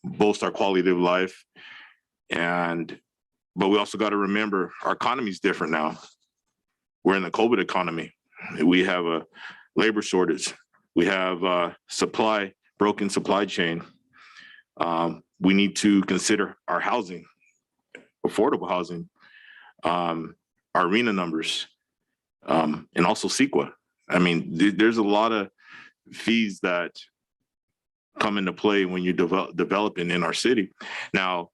boost our quality of life. But we also got to remember our economy is different now. We're in the COVID economy. We have a labor shortage. We have broken supply chain. We need to consider our housing, affordable housing, our arena numbers, and also CEQA. I mean, there's a lot of fees that come into play when you're developing in our city. Now,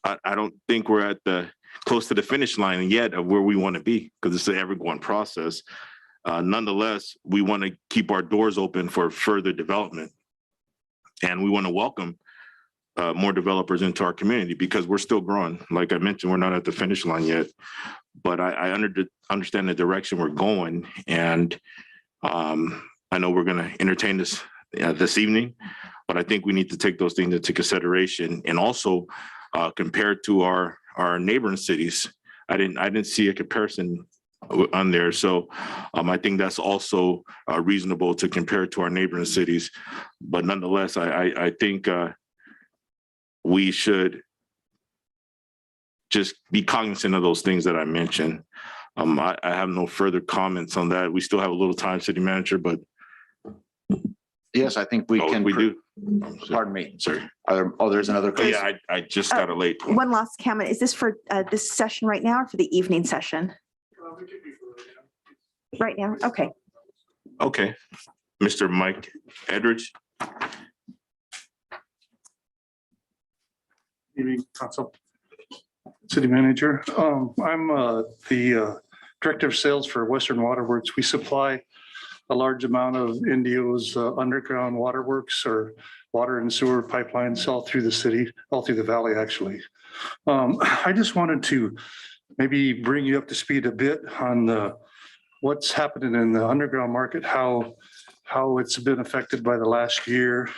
I don't think we're at close to the finish line yet of where we want to be, because it's an ever-going process. Nonetheless, we want to keep our doors open for further development. And we want to welcome more developers into our community, because we're still growing. Like I mentioned, we're not at the finish line yet, but I understand the direction we're going. And I know we're going to entertain this evening, but I think we need to take those things into consideration, and also compared to our neighboring cities. I didn't see a comparison on there. So I think that's also reasonable to compare to our neighboring cities. But nonetheless, I think we should just be cognizant of those things that I mentioned. I have no further comments on that. We still have a little time, city manager, but. Yes, I think we can. We do. Pardon me. Sorry. There's another. Oh, yeah, I just got a late one. One last comment. Is this for this session right now or for the evening session? Right now? Okay. Okay. Mr. Mike Edwards. Evening, Council. City Manager. I'm the Director of Sales for Western Waterworks. We supply a large amount of Indio's underground waterworks or water and sewer pipelines all through the city, all through the valley, actually. I just wanted to maybe bring you up to speed a bit on what's happening in the underground market, how it's been affected by the last year.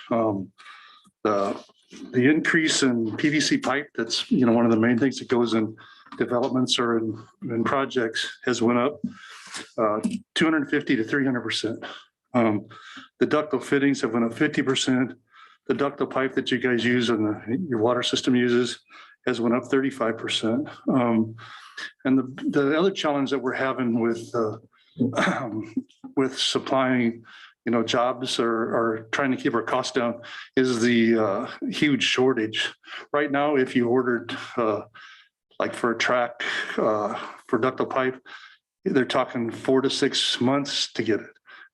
The increase in PVC pipe, that's one of the main things that goes in developments or in projects, has went up 250 to 300%. The ductile fittings have went up 50%. The ductile pipe that you guys use and your water system uses has went up 35%. And the other challenge that we're having with supplying jobs or trying to keep our costs down is the huge shortage. Right now, if you ordered like for a track for ductile pipe, they're talking 4 to 6 months to get it,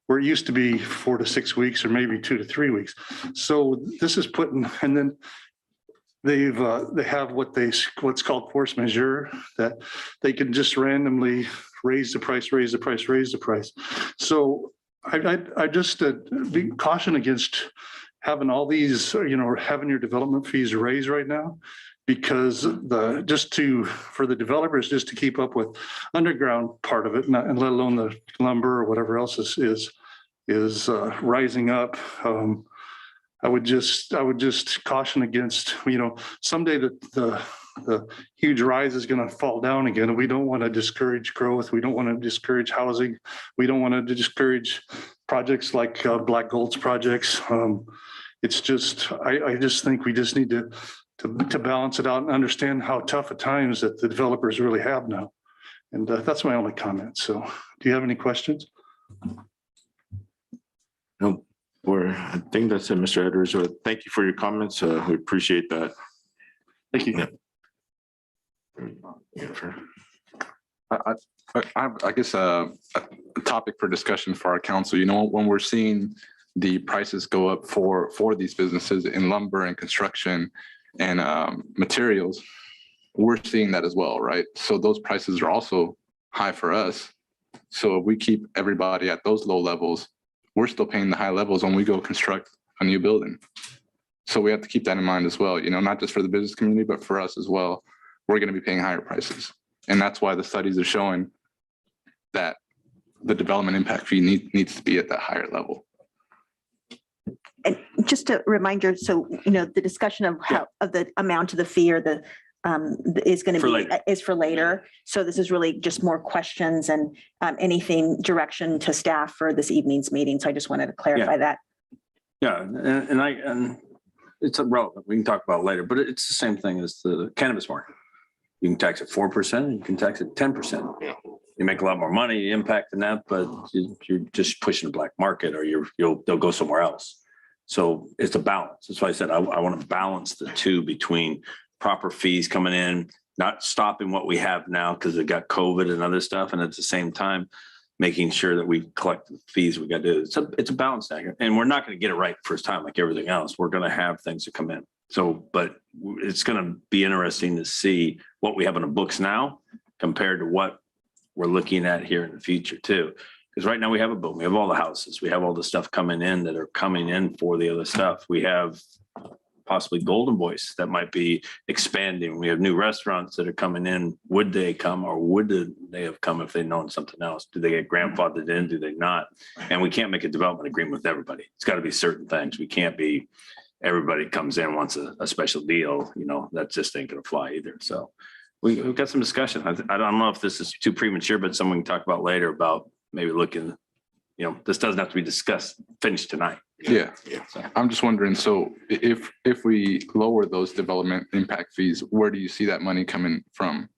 where it used to be 4 to 6 weeks or maybe 2 to 3 weeks. So this is putting, and then they have what's called force majeure, that they can just randomly raise the price. So I just be caution against having all these, having your development fees raised right now, because for the developers just to keep up with underground part of it, and let alone the lumber or whatever else is rising up. I would just caution against, someday the huge rise is going to fall down again. And we don't want to discourage growth. We don't want to discourage housing. We don't want to discourage projects like Black Gold's projects. It's just, I just think we just need to balance it out and understand how tough at times that the developers really have now. And that's my only comment. So do you have any questions? No. I think that's it, Mr. Edwards. Thank you for your comments. We appreciate that. Thank you. I guess a topic for discussion for our council, when we're seeing the prices go up for these businesses in lumber and construction and materials, we're seeing that as well, right? So those prices are also high for us. So if we keep everybody at those low levels, we're still paying the high levels when we go construct a new building. So we have to keep that in mind as well, not just for the business community, but for us as well. We're going to be paying higher prices. And that's why the studies are showing that the development impact fee needs to be at that higher level. And just a reminder, so, the discussion of of the amount of the fee or the is going to be for later. So this is really just more questions and anything direction to staff for this evening's meeting. So I just wanted to clarify that. Yeah, and it's irrelevant. We can talk about it later, but it's the same thing as the cannabis market. You can tax it 4%, and you can tax it 10%. You make a lot more money impact than that, but you're just pushing the black market, or they'll go somewhere else. So it's a balance. That's why I said I want to balance the two between proper fees coming in, not stopping what we have now because it got COVID and other stuff, and at the same time making sure that we collect the fees we got to do. It's a balance act, and we're not going to get it right the first time like everything else. We're going to have things that come in. So, but it's going to be interesting to see what we have on the books now compared to what we're looking at here in the future too. Because right now we have a boom. We have all the houses. We have all the stuff coming in that are coming in for the other stuff. We have possibly Golden Voice that might be expanding. We have new restaurants that are coming in. Would they come, or would they have come if they'd known something else? Do they get grandfathered in? Do they not? And we can't make a development agreement with everybody. It's got to be certain things. We can't be everybody comes in wants a special deal. That just ain't going to fly either. So we've got some discussion. I don't know if this is too premature, but someone can talk about later about maybe looking, this doesn't have to be finished tonight. Yeah, I'm just wondering, so if we lower those development impact fees, where do you see that money coming from?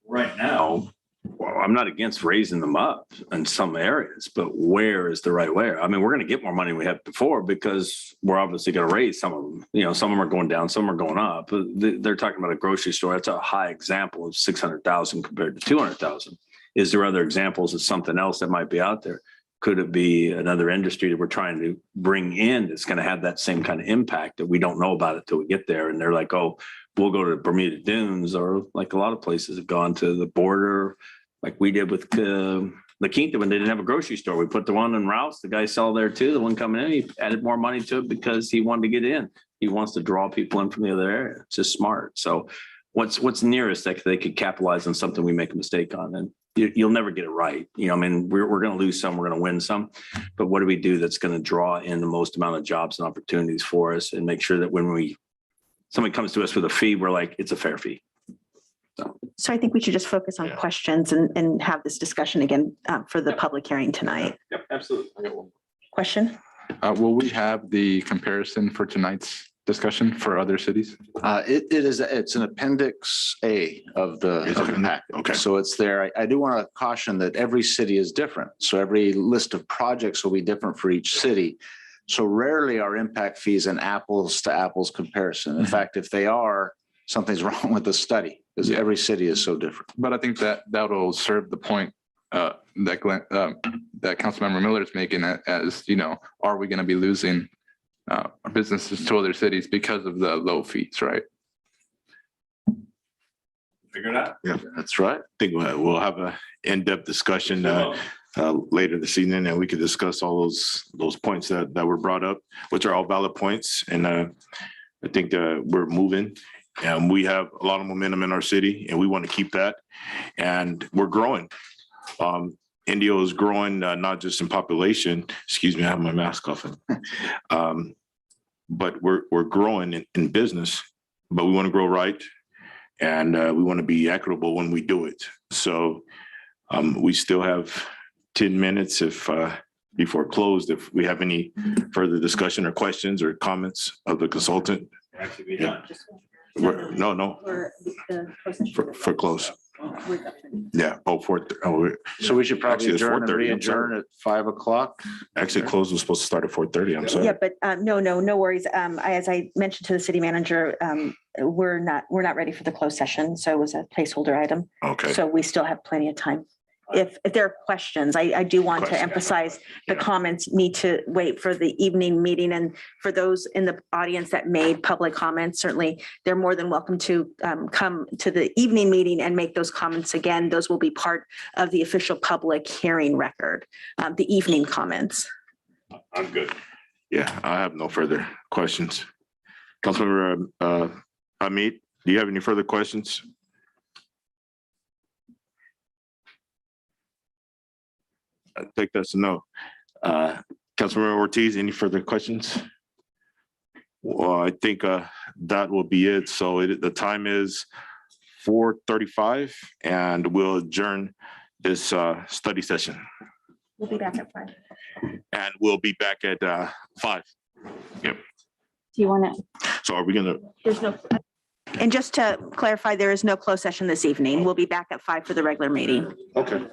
Right now, well, I'm not against raising them up in some areas, but where is the right way? I mean, we're going to get more money than we had before because we're obviously going to raise some of them. Some of them are going down, some are going up. But they're talking about a grocery store. That's a high example of 600,000 compared to 200,000. Is there other examples of something else that might be out there? Could it be another industry that we're trying to bring in that's going to have that same kind of impact that we don't know about it till we get there? And they're like, oh, we'll go to Bermuda Dunes, or like a lot of places have gone to the border, like we did with La Quinta when they didn't have a grocery store. We put the one in Rouse, the guy saw there too, the one coming in, he added more money to it because he wanted to get in. He wants to draw people in from the other area. It's just smart. So what's nearest that they could capitalize on something we make a mistake on? And you'll never get it right. I mean, we're going to lose some, we're going to win some, but what do we do that's going to draw in the most amount of jobs and opportunities for us and make sure that when somebody comes to us with a fee, we're like, it's a fair fee. So I think we should just focus on questions and have this discussion again for the public hearing tonight. Yep, absolutely. I got one. Question? Will we have the comparison for tonight's discussion for other cities? It's an appendix A of the packet. Okay. So it's there. I do want to caution that every city is different. So every list of projects will be different for each city. So rarely are impact fees an apples to apples comparison. In fact, if they are, something's wrong with the study because every city is so different. But I think that'll serve the point that Councilmember Miller is making, as are we going to be losing our businesses to other cities because of the low fees, right? Figure it out. Yeah, that's right. I think we'll have an in-depth discussion later this evening, and we could discuss all those points that were brought up, which are all valid points. And I think we're moving, and we have a lot of momentum in our city, and we want to keep that. And we're growing. Indio is growing, not just in population. Excuse me, I have my mask off. But we're growing in business, but we want to grow right, and we want to be equitable when we do it. So we still have 10 minutes before closed. If we have any further discussion or questions or comments of the consultant. No. For close. Yeah. So we should probably actually, adjourn and re-adjourn at 5 o'clock. Actually, close was supposed to start at 4:30. I'm sorry. Yeah, but no worries. As I mentioned to the city manager, we're not ready for the closed session. So it was a placeholder item. Okay. So we still have plenty of time. If there are questions, I do want to emphasize the comments need to wait for the evening meeting. And for those in the audience that made public comments, certainly they're more than welcome to come to the evening meeting and make those comments again. Those will be part of the official public hearing record, the evening comments. I'm good. Yeah, I have no further questions. Councilmember Hamid, do you have any further questions? I think that's a no. Councilmember Ortiz, any further questions? Well, I think that will be it. So the time is 4:35, and we'll adjourn this study session. We'll be back at 5. And we'll be back at 5. Yep. Do you want to? So are we gonna? There's no. And just to clarify, there is no closed session this evening. We'll be back at 5 for the regular meeting. Okay.